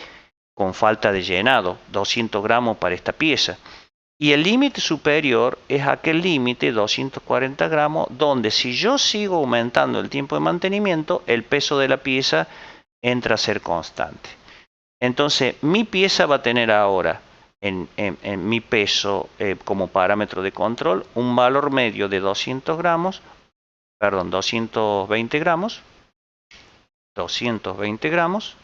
con falta de llenado, 200 gramos para esta pieza. Y el límite superior es aquel límite, 240 gramos, donde si yo sigo aumentando el tiempo de mantenimiento, el peso de la pieza entra a ser constante. Entonces mi pieza va a tener ahora en mi peso como parámetro de control un valor medio de 220 gramos,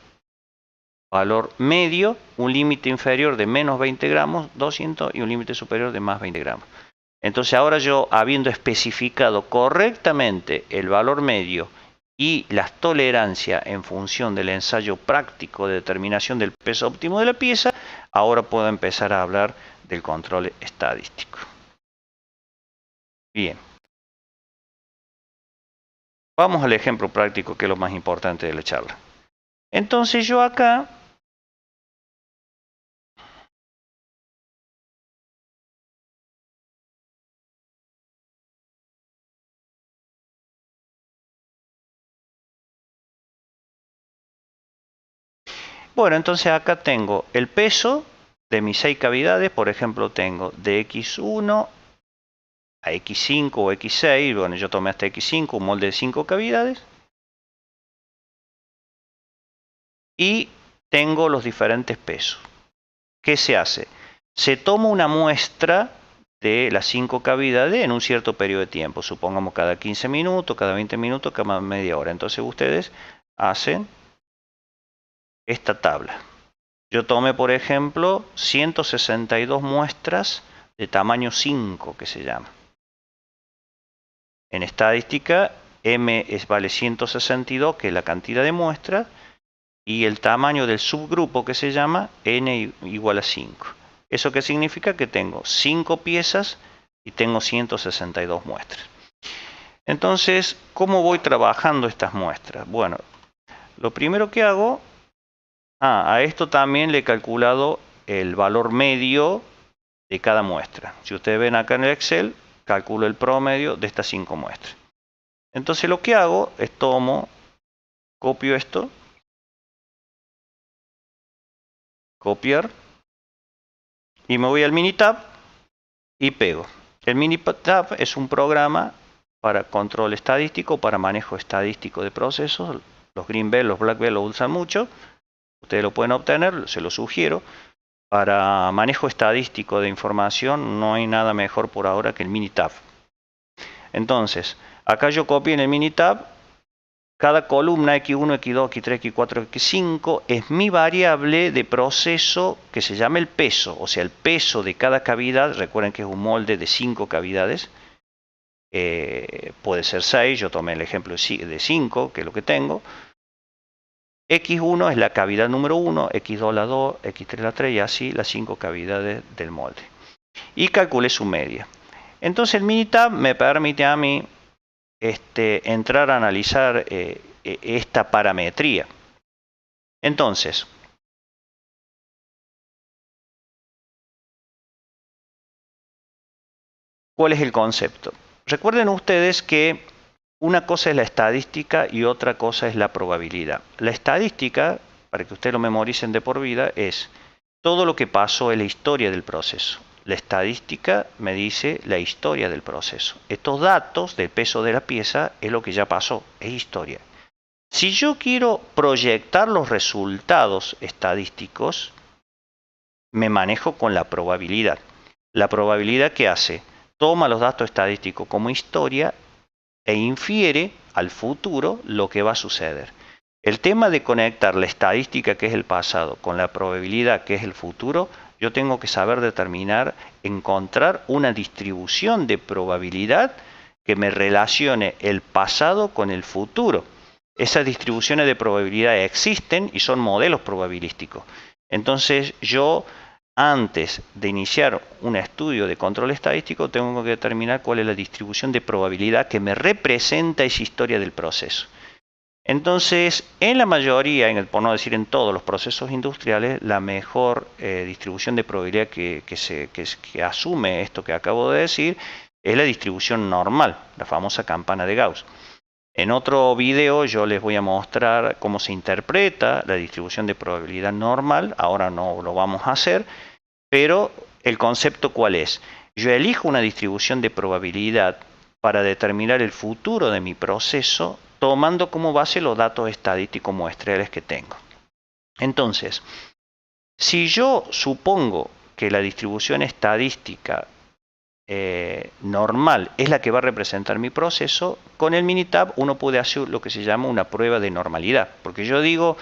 valor medio, un límite inferior de menos 20 gramos, 200, y un límite superior de más 20 gramos. Entonces ahora yo, habiendo especificado correctamente el valor medio y las tolerancias en función del ensayo práctico de determinación del peso óptimo de la pieza, ahora puedo empezar a hablar del control estadístico. Bien. Vamos al ejemplo práctico, que es lo más importante de la charla. Entonces yo acá bueno, entonces acá tengo el peso de mis 6 cavidades. Por ejemplo, tengo de X1 a X5 o X6. Bueno, yo tomé hasta X5, un molde de 5 cavidades. Y tengo los diferentes pesos. ¿Qué se hace? Se toma una muestra de las 5 cavidades en un cierto periodo de tiempo. Supongamos cada 15 minutos, cada 20 minutos, cada media hora. Entonces ustedes hacen esta tabla. Yo tomé, por ejemplo, 162 muestras de tamaño 5, que se llama. En estadística, M vale 162, que es la cantidad de muestras, y el tamaño del subgrupo, que se llama N igual a 5. ¿Eso qué significa? Que tengo 5 piezas y tengo 162 muestras. Entonces, ¿cómo voy trabajando estas muestras? Bueno, lo primero que hago... a esto también le he calculado el valor medio de cada muestra. Si ustedes ven acá en el Excel, calculo el promedio de estas 5 muestras. Entonces lo que hago es copio esto, copiar, y me voy al Minitab y pego. El Minitab es un programa para control estadístico, para manejo estadístico de procesos. Los Green Belt, los Black Belt lo usan mucho. Ustedes lo pueden obtener, se lo sugiero. Para manejo estadístico de información no hay nada mejor por ahora que el Minitab. Entonces, acá yo copié en el Minitab. Cada columna X1, X2, X3, X4, X5 es mi variable de proceso que se llama el peso. O sea, el peso de cada cavidad. Recuerden que es un molde de 5 cavidades. Puede ser 6, yo tomé el ejemplo de 5, que es lo que tengo. X1 es la cavidad número 1, X2 la 2, X3 la 3 y así las 5 cavidades del molde. Y calculé su media. Entonces el Minitab me permite a mí entrar a analizar esta parametría. Entonces, ¿cuál es el concepto? Recuerden ustedes que una cosa es la estadística y otra cosa es la probabilidad. La estadística, para que ustedes lo memoricen de por vida, es todo lo que pasó en la historia del proceso. La estadística me dice la historia del proceso. Estos datos del peso de la pieza es lo que ya pasó, es historia. Si yo quiero proyectar los resultados estadísticos, me manejo con la probabilidad. La probabilidad, ¿qué hace? Toma los datos estadísticos como historia e infiere al futuro lo que va a suceder. El tema de conectar la estadística, que es el pasado, con la probabilidad, que es el futuro, yo tengo que saber determinar, encontrar una distribución de probabilidad que me relacione el pasado con el futuro. Esas distribuciones de probabilidad existen y son modelos probabilísticos. Entonces yo, antes de iniciar un estudio de control estadístico, tengo que determinar cuál es la distribución de probabilidad que me representa esa historia del proceso. Entonces, en la mayoría, por no decir en todos los procesos industriales, la mejor distribución de probabilidad que asume esto que acabo de decir es la distribución normal, la famosa campana de Gauss. En otro video yo les voy a mostrar cómo se interpreta la distribución de probabilidad normal. Ahora no lo vamos a hacer, pero el concepto ¿cuál es? Yo elijo una distribución de probabilidad para determinar el futuro de mi proceso tomando como base los datos estadísticos muestrales que tengo. Entonces, si yo supongo que la distribución estadística normal es la que va a representar mi proceso, con el Minitab uno puede hacer lo que se llama una prueba de normalidad, porque yo digo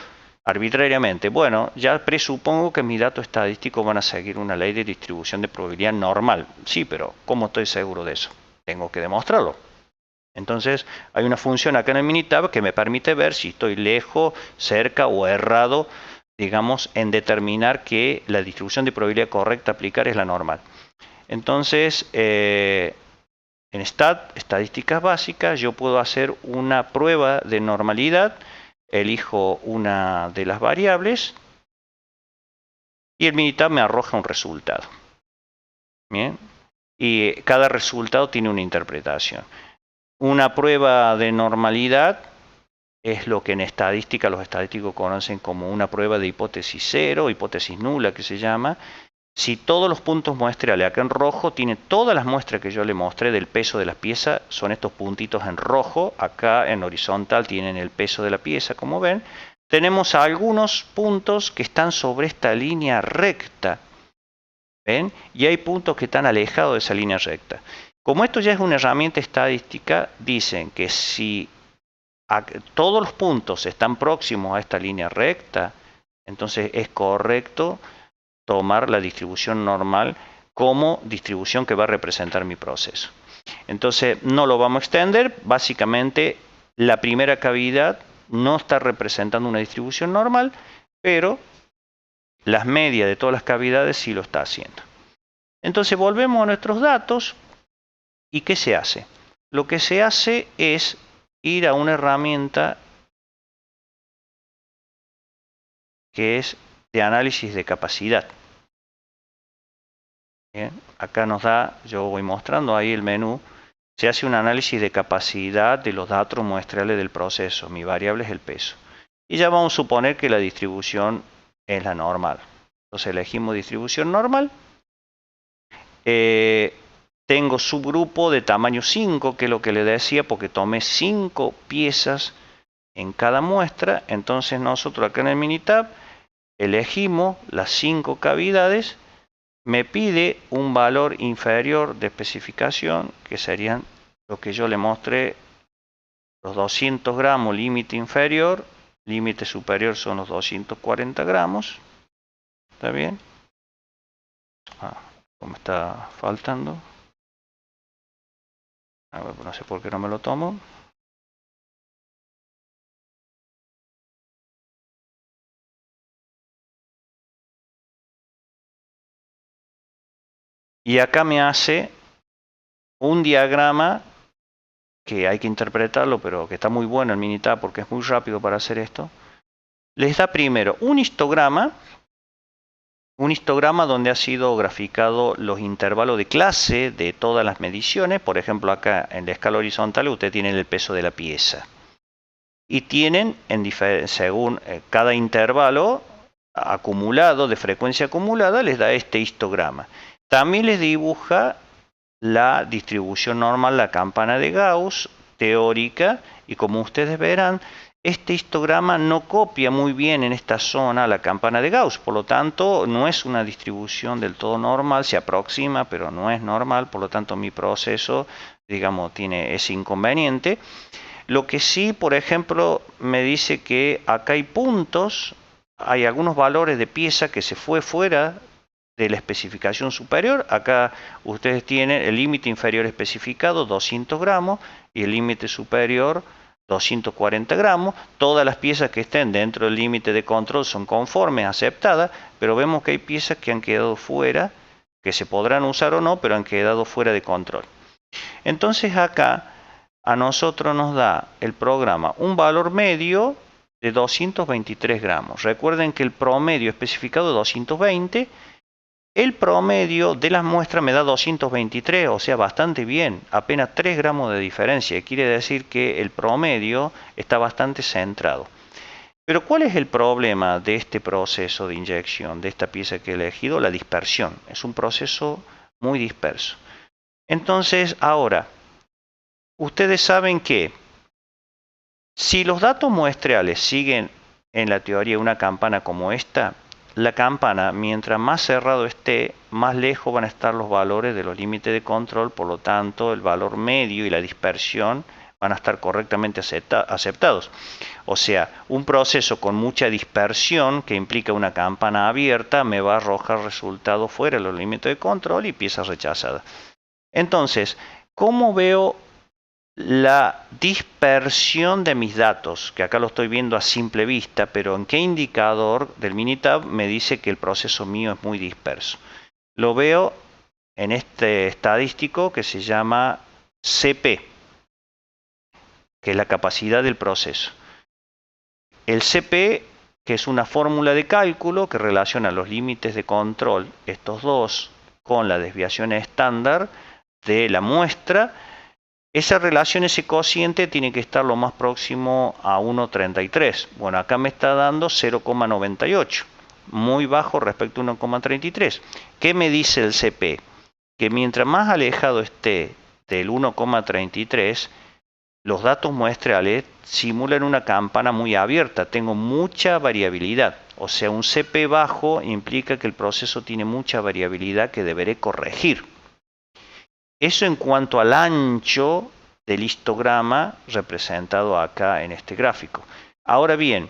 arbitrariamente, bueno, ya presupongo que mis datos estadísticos van a seguir una ley de distribución de probabilidad normal. Sí, pero ¿cómo estoy seguro de eso? Tengo que demostrarlo. Entonces hay una función acá en el Minitab que me permite ver si estoy lejos, cerca o errado, digamos, en determinar que la distribución de probabilidad correcta a aplicar es la normal. Entonces, en estadísticas básicas, yo puedo hacer una prueba de normalidad, elijo una de las variables y el Minitab me arroja un resultado. Bien, y cada resultado tiene una interpretación. Una prueba de normalidad es lo que en estadística los estadísticos conocen como una prueba de hipótesis cero, hipótesis nula que se llama. Si todos los puntos muestrales, acá en rojo, tiene todas las muestras que yo le mostré del peso de la pieza, son estos puntitos en rojo, acá en horizontal tienen el peso de la pieza, como ven. Tenemos algunos puntos que están sobre esta línea recta, ¿ven? Y hay puntos que están alejados de esa línea recta. Como esto ya es una herramienta estadística, dicen que si todos los puntos están próximos a esta línea recta, entonces es correcto tomar la distribución normal como distribución que va a representar mi proceso. Entonces no lo vamos a extender. Básicamente la primera cavidad no está representando una distribución normal, pero las medias de todas las cavidades sí lo está haciendo. Entonces volvemos a nuestros datos. ¿Y qué se hace? Lo que se hace es ir a una herramienta que es de análisis de capacidad. Bien, acá nos da, yo voy mostrando ahí el menú, se hace un análisis de capacidad de los datos muestrales del proceso, mi variable es el peso. Y ya vamos a suponer que la distribución es la normal. Entonces elegimos distribución normal. Tengo subgrupo de tamaño 5, que es lo que le decía, porque tomé 5 piezas en cada muestra. Entonces nosotros acá en el Minitab elegimos las 5 cavidades. Me pide un valor inferior de especificación, que serían lo que yo le mostré, los 200 gramos límite inferior, límite superior son los 240 gramos. ¿Está bien? Como está faltando. A ver, no sé por qué no me lo tomo. Y acá me hace un diagrama que hay que interpretarlo, pero que está muy bueno el Minitab porque es muy rápido para hacer esto. Les da primero un histograma donde ha sido graficado los intervalos de clase de todas las mediciones. Por ejemplo, acá en la escala horizontal usted tiene el peso de la pieza. Y tienen, según cada intervalo acumulado, de frecuencia acumulada, les da este histograma. También les dibuja la distribución normal, la campana de Gauss, teórica, y como ustedes verán, este histograma no copia muy bien en esta zona la campana de Gauss, por lo tanto no es una distribución del todo normal, se aproxima pero no es normal, por lo tanto mi proceso, digamos, tiene ese inconveniente. Lo que sí, por ejemplo, me dice que acá hay puntos, hay algunos valores de pieza que se fue fuera de la especificación superior. Acá ustedes tienen el límite inferior especificado 200 gramos y el límite superior 240 gramos. Todas las piezas que estén dentro del límite de control son conformes, aceptadas, pero vemos que hay piezas que han quedado fuera, que se podrán usar o no, pero han quedado fuera de control. Entonces acá a nosotros nos da el programa un valor medio de 223 gramos. Recuerden que el promedio especificado es 220. El promedio de las muestras me da 223, o sea, bastante bien, apenas 3 gramos de diferencia. Quiere decir que el promedio está bastante centrado. Pero ¿cuál es el problema de este proceso de inyección, de esta pieza que he elegido? La dispersión. Es un proceso muy disperso. Entonces, ahora, ustedes saben que si los datos muestrales siguen en la teoría una campana como esta, la campana, mientras más cerrado esté, más lejos van a estar los valores de los límites de control, por lo tanto el valor medio y la dispersión van a estar correctamente aceptados. O sea, un proceso con mucha dispersión, que implica una campana abierta, me va a arrojar resultados fuera de los límites de control y piezas rechazadas. Entonces, ¿cómo veo la dispersión de mis datos? Que acá lo estoy viendo a simple vista, pero ¿en qué indicador del Minitab me dice que el proceso mío es muy disperso? Lo veo en este estadístico que se llama CP, que es la capacidad del proceso. El CP, que es una fórmula de cálculo que relaciona los límites de control, estos dos, con la desviación estándar de la muestra. Esa relación, ese cociente, tiene que estar lo más próximo a 1,33. Bueno, acá me está dando 0,98, muy bajo respecto a 1,33. ¿Qué me dice el CP? Que mientras más alejado esté del 1,33, los datos muestrales simulan una campana muy abierta. Tengo mucha variabilidad. O sea, un CP bajo implica que el proceso tiene mucha variabilidad que deberé corregir. Eso en cuanto al ancho del histograma representado acá en este gráfico. Ahora bien,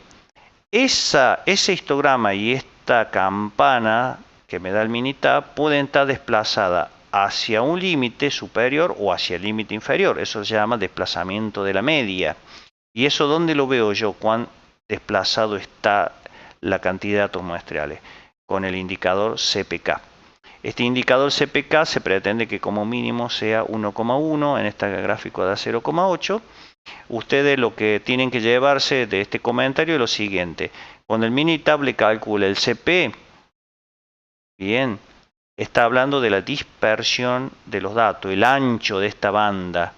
ese histograma y esta campana que me da el Minitab pueden estar desplazadas hacia un límite superior o hacia el límite inferior. Eso se llama desplazamiento de la media. ¿Y eso dónde lo veo yo? ¿Cuán desplazado está la cantidad de datos muestrales? Con el indicador CPK. Este indicador CPK se pretende que como mínimo sea 1,1, en este gráfico da 0,8. Ustedes lo que tienen que llevarse de este comentario es lo siguiente. Cuando el Minitab le calcula el CP, bien, está hablando de la dispersión de los datos, el ancho de esta banda,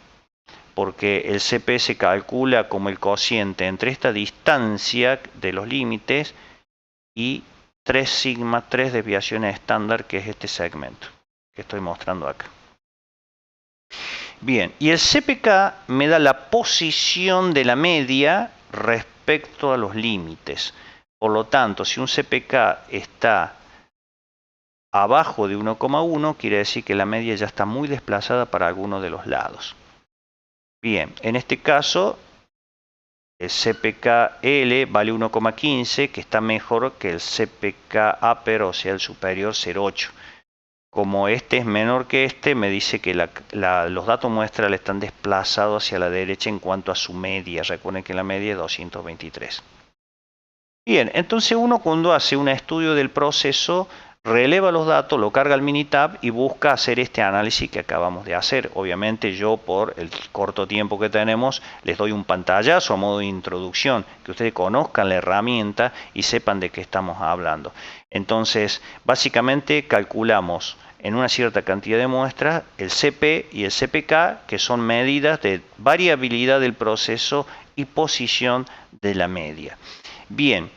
porque el CP se calcula como el cociente entre esta distancia de los límites y 3 sigma, 3 desviaciones estándar, que es este segmento que estoy mostrando acá. Bien, y el CPK me da la posición de la media respecto a los límites. Por lo tanto, si un CPK está abajo de 1,1, quiere decir que la media ya está muy desplazada para alguno de los lados. Bien, en este caso, el CPK-L vale 1,15, que está mejor que el CPK-Upper, o sea, el superior 0,8. Como este es menor que este, me dice que los datos muestrales están desplazados hacia la derecha en cuanto a su media. Recuerden que la media es 223. Bien, entonces uno cuando hace un estudio del proceso, releva los datos, lo carga al Minitab y busca hacer este análisis que acabamos de hacer. Obviamente yo, por el corto tiempo que tenemos, les doy un pantallazo a modo de introducción, que ustedes conozcan la herramienta y sepan de qué estamos hablando. Entonces, básicamente calculamos en una cierta cantidad de muestras el CP y el CPK, que son medidas de variabilidad del proceso y posición de la media. Bien.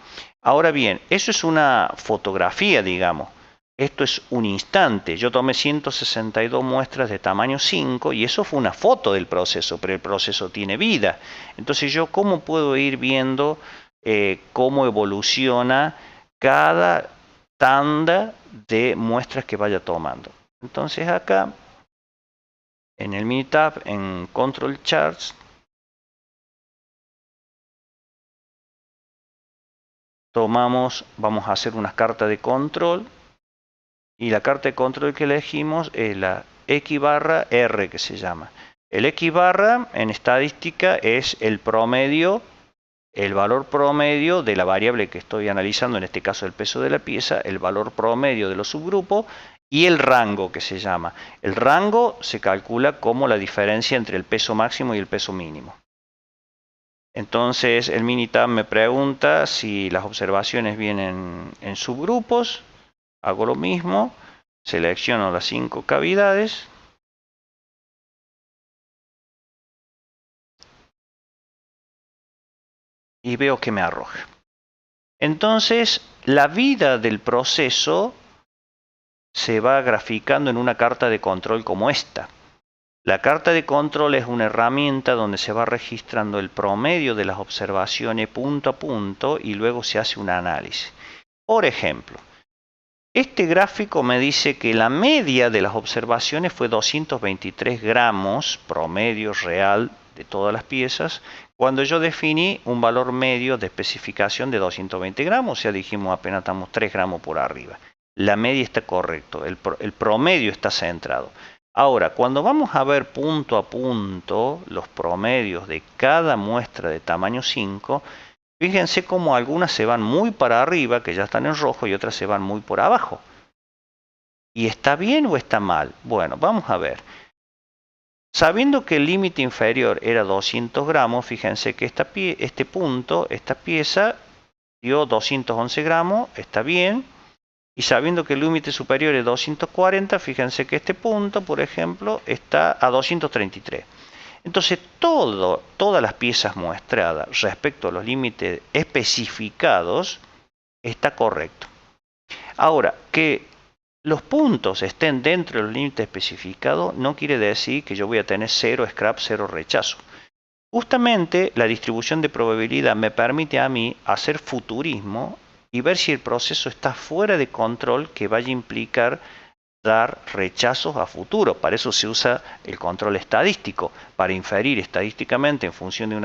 Ahora bien, eso es una fotografía, digamos. Esto es un instante. Yo tomé 162 muestras de tamaño 5 y eso fue una foto del proceso, pero el proceso tiene vida. Entonces yo, ¿cómo puedo ir viendo cómo evoluciona cada tanda de muestras que vaya tomando? Entonces acá, en el Minitab, en Control Charts, vamos a hacer una carta de control y la carta de control que elegimos es la X barra R, que se llama. El X barra en estadística es el promedio, el valor promedio de la variable que estoy analizando, en este caso el peso de la pieza, el valor promedio de los subgrupos y el rango, que se llama. El rango se calcula como la diferencia entre el peso máximo y el peso mínimo. Entonces el Minitab me pregunta si las observaciones vienen en subgrupos. Hago lo mismo, Selecciono las 5 cavidades. Y veo que me arroja. Entonces, la vida del proceso se va graficando en una carta de control como esta. La carta de control es una herramienta donde se va registrando el promedio de las observaciones punto a punto y luego se hace un análisis. Por ejemplo, este gráfico me dice que la media de las observaciones fue 223 gramos promedio real de todas las piezas, cuando yo definí un valor medio de especificación de 220 gramos, o sea, dijimos apenas estamos 3 gramos por arriba. La media está correcto, el promedio está centrado. Ahora, cuando vamos a ver punto a punto los promedios de cada muestra de tamaño 5, fíjense cómo algunas se van muy para arriba, que ya están en rojo, y otras se van muy por abajo. ¿Y está bien o está mal? Bueno, vamos a ver. Sabiendo que el límite inferior era 200 gramos, fíjense que esta pieza dio 211 gramos, está bien. Y sabiendo que el límite superior es 240, fíjense que este punto, por ejemplo, está a 233. Entonces, todas las piezas muestradas respecto a los límites especificados está correcto. Ahora, que los puntos estén dentro de los límites especificados no quiere decir que yo voy a tener 0 scrap, 0 rechazo. Justamente la distribución de probabilidad me permite a mí hacer futurismo y ver si el proceso está fuera de control, que vaya a implicar dar rechazos a futuro. Para eso se usa el control estadístico, para inferir estadísticamente en función de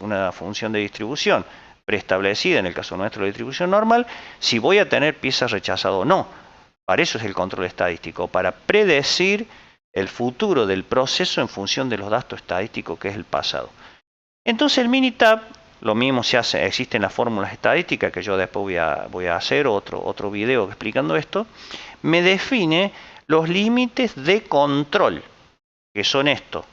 una función de distribución preestablecida, en el caso nuestro de distribución normal, si voy a tener piezas rechazadas o no. Para eso es el control estadístico, para predecir el futuro del proceso en función de los datos estadísticos que es el pasado. Entonces el Minitab, lo mismo se hace, existen las fórmulas estadísticas que yo después voy a hacer otro video explicando esto, me define los límites de control, que son estos,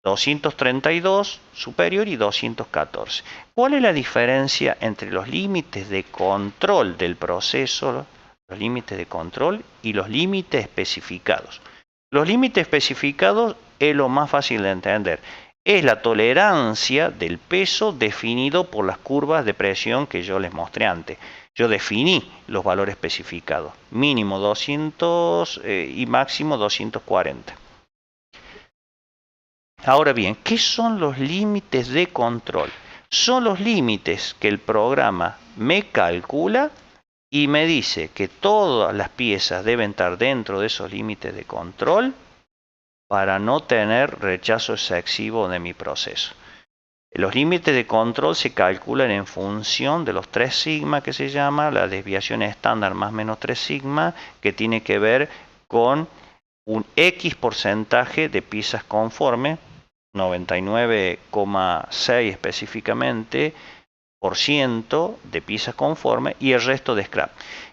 232 superior y 214. ¿Cuál es la diferencia entre los límites de control del proceso, los límites de control y los límites especificados? Los límites especificados es lo más fácil de entender. Es la tolerancia del peso definido por las curvas de presión que yo les mostré antes. Yo definí los valores especificados, mínimo 200 y máximo 240. Ahora bien, ¿qué son los límites de control? Son los límites que el programa me calcula y me dice que todas las piezas deben estar dentro de esos límites de control para no tener rechazo excesivo de mi proceso. Los límites de control se calculan en función de los 3 sigma que se llama, la desviación estándar más o menos 3 sigma, que tiene que ver con un X porcentaje de piezas conforme, 99,6 específicamente, por ciento de piezas conforme y el resto de scrap.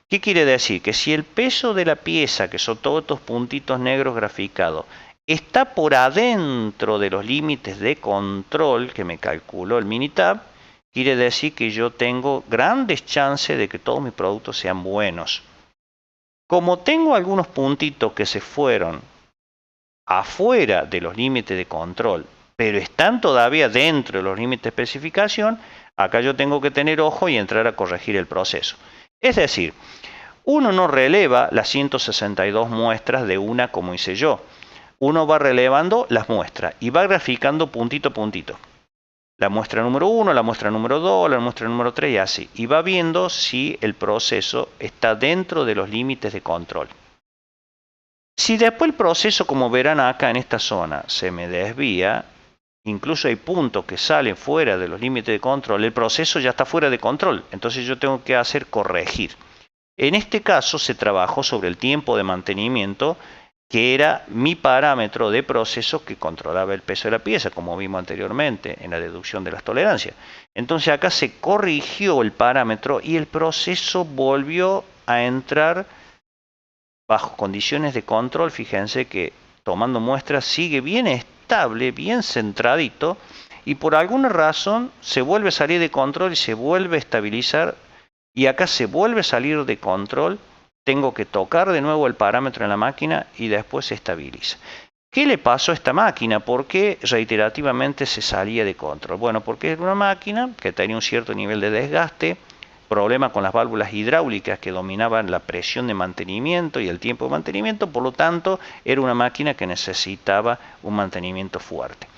¿Qué quiere decir? Que si el peso de la pieza, que son todos estos puntitos negros graficados, está por adentro de los límites de control que me calculó el Minitab, quiere decir que yo tengo grandes chances de que todos mis productos sean buenos. Como tengo algunos puntitos que se fueron afuera de los límites de control, pero están todavía dentro de los límites de especificación, acá yo tengo que tener ojo y entrar a corregir el proceso. Es decir, uno no releva las 162 muestras de una como hice yo. Uno va relevando las muestras y va graficando puntito a puntito. La muestra número 1, la muestra número 2, la muestra número 3 y así. Y va viendo si el proceso está dentro de los límites de control. Si después el proceso, como verán acá en esta zona, se me desvía, incluso hay puntos que salen fuera de los límites de control, el proceso ya está fuera de control. Entonces yo tengo que hacer corregir. En este caso se trabajó sobre el tiempo de mantenimiento, que era mi parámetro de proceso que controlaba el peso de la pieza, como vimos anteriormente en la deducción de las tolerancias. Entonces acá se corrigió el parámetro y el proceso volvió a entrar bajo condiciones de control. Fíjense que tomando muestras sigue bien estable, bien centradito, y por alguna razón se vuelve a salir de control y se vuelve a estabilizar, y acá se vuelve a salir de control tengo que tocar de nuevo el parámetro en la máquina y después se estabiliza. ¿Qué le pasó a esta máquina? ¿Por qué reiterativamente se salía de control? Bueno, porque era una máquina que tenía un cierto nivel de desgaste, problema con las válvulas hidráulicas que dominaban la presión de mantenimiento y el tiempo de mantenimiento, por lo tanto era una máquina que necesitaba un mantenimiento fuerte.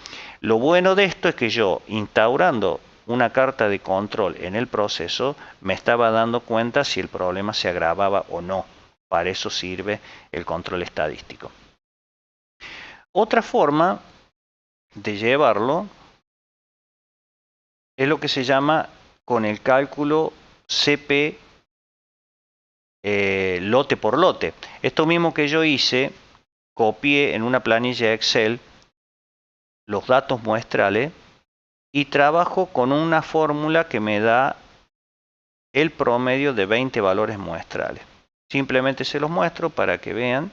Lo bueno de esto es que yo, instaurando una carta de control en el proceso, me estaba dando cuenta si el problema se agravaba o no. Para eso sirve el control estadístico. Otra forma de llevarlo es lo que se llama con el cálculo CP lote por lote. Esto mismo que yo hice, copié en una planilla Excel los datos muestrales y trabajo con una fórmula que me da el promedio de 20 valores muestrales. Simplemente se los muestro para que vean.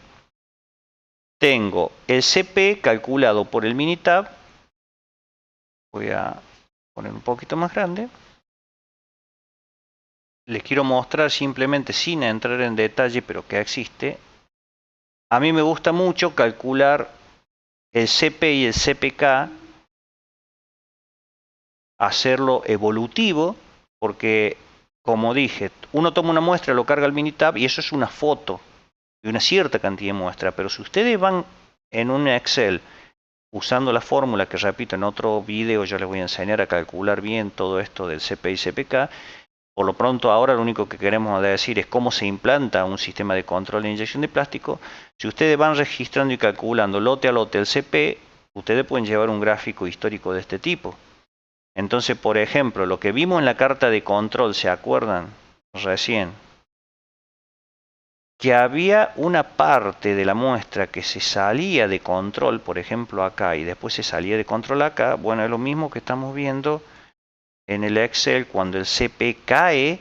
Tengo el CP calculado por el Minitab. Voy a poner un poquito más grande. Les quiero mostrar simplemente sin entrar en detalle, pero que existe. A mí me gusta mucho calcular el CP y el CPK, hacerlo evolutivo, porque como dije, uno toma una muestra, lo carga al Minitab y eso es una foto de una cierta cantidad de muestras, pero si ustedes van en un Excel usando la fórmula que repito en otro video, yo les voy a enseñar a calcular bien todo esto del CP y CPK. Por lo pronto ahora lo único que queremos decir es cómo se implanta un sistema de control de inyección de plástico. Si ustedes van registrando y calculando lote a lote el CP, ustedes pueden llevar un gráfico histórico de este tipo. Entonces, por ejemplo, lo que vimos en la carta de control, ¿se acuerdan recién? Que había una parte de la muestra que se salía de control, por ejemplo acá, y después se salía de control acá. Bueno, es lo mismo que estamos viendo en el Excel cuando el CP cae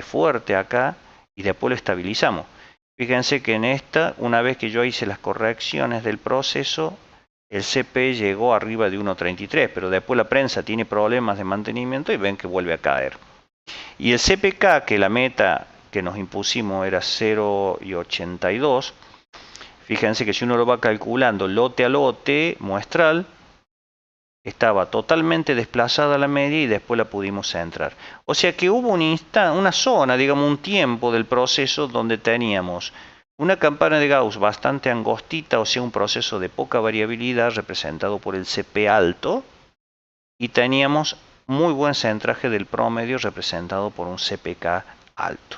fuerte acá y después lo estabilizamos. Fíjense que en esta, una vez que yo hice las correcciones del proceso, el CP llegó arriba de 1.33, pero después la prensa tiene problemas de mantenimiento y ven que vuelve a caer. Y el CPK, que la meta que nos impusimos era 0,82, fíjense que si uno lo va calculando lote a lote muestral, estaba totalmente desplazada la media y después la pudimos centrar. O sea que hubo una zona, digamos un tiempo del proceso donde teníamos una campana de Gauss bastante angostita, o sea un proceso de poca variabilidad representado por el CP alto, y teníamos muy buen centraje del promedio representado por un CPK alto.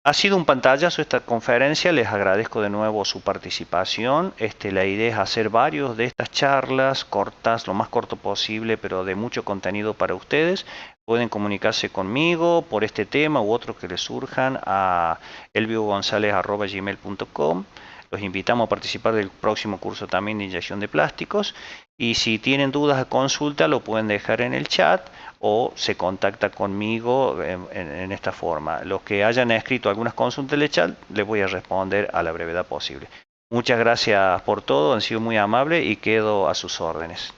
Ha sido un pantallazo esta conferencia, les agradezco de nuevo su participación. La idea es hacer varios de estas charlas cortas, lo más corto posible, pero de mucho contenido para ustedes. Pueden comunicarse conmigo por este tema u otros que les surjan a elviogonzalez@gmail.com. Los invitamos a participar del próximo curso también de inyección de plásticos. Y si tienen dudas o consulta, lo pueden dejar en el chat o se contacta conmigo en esta forma. Los que hayan escrito algunas consultas en el chat, les voy a responder a la brevedad posible. Muchas gracias por todo, han sido muy amables y quedo a sus órdenes.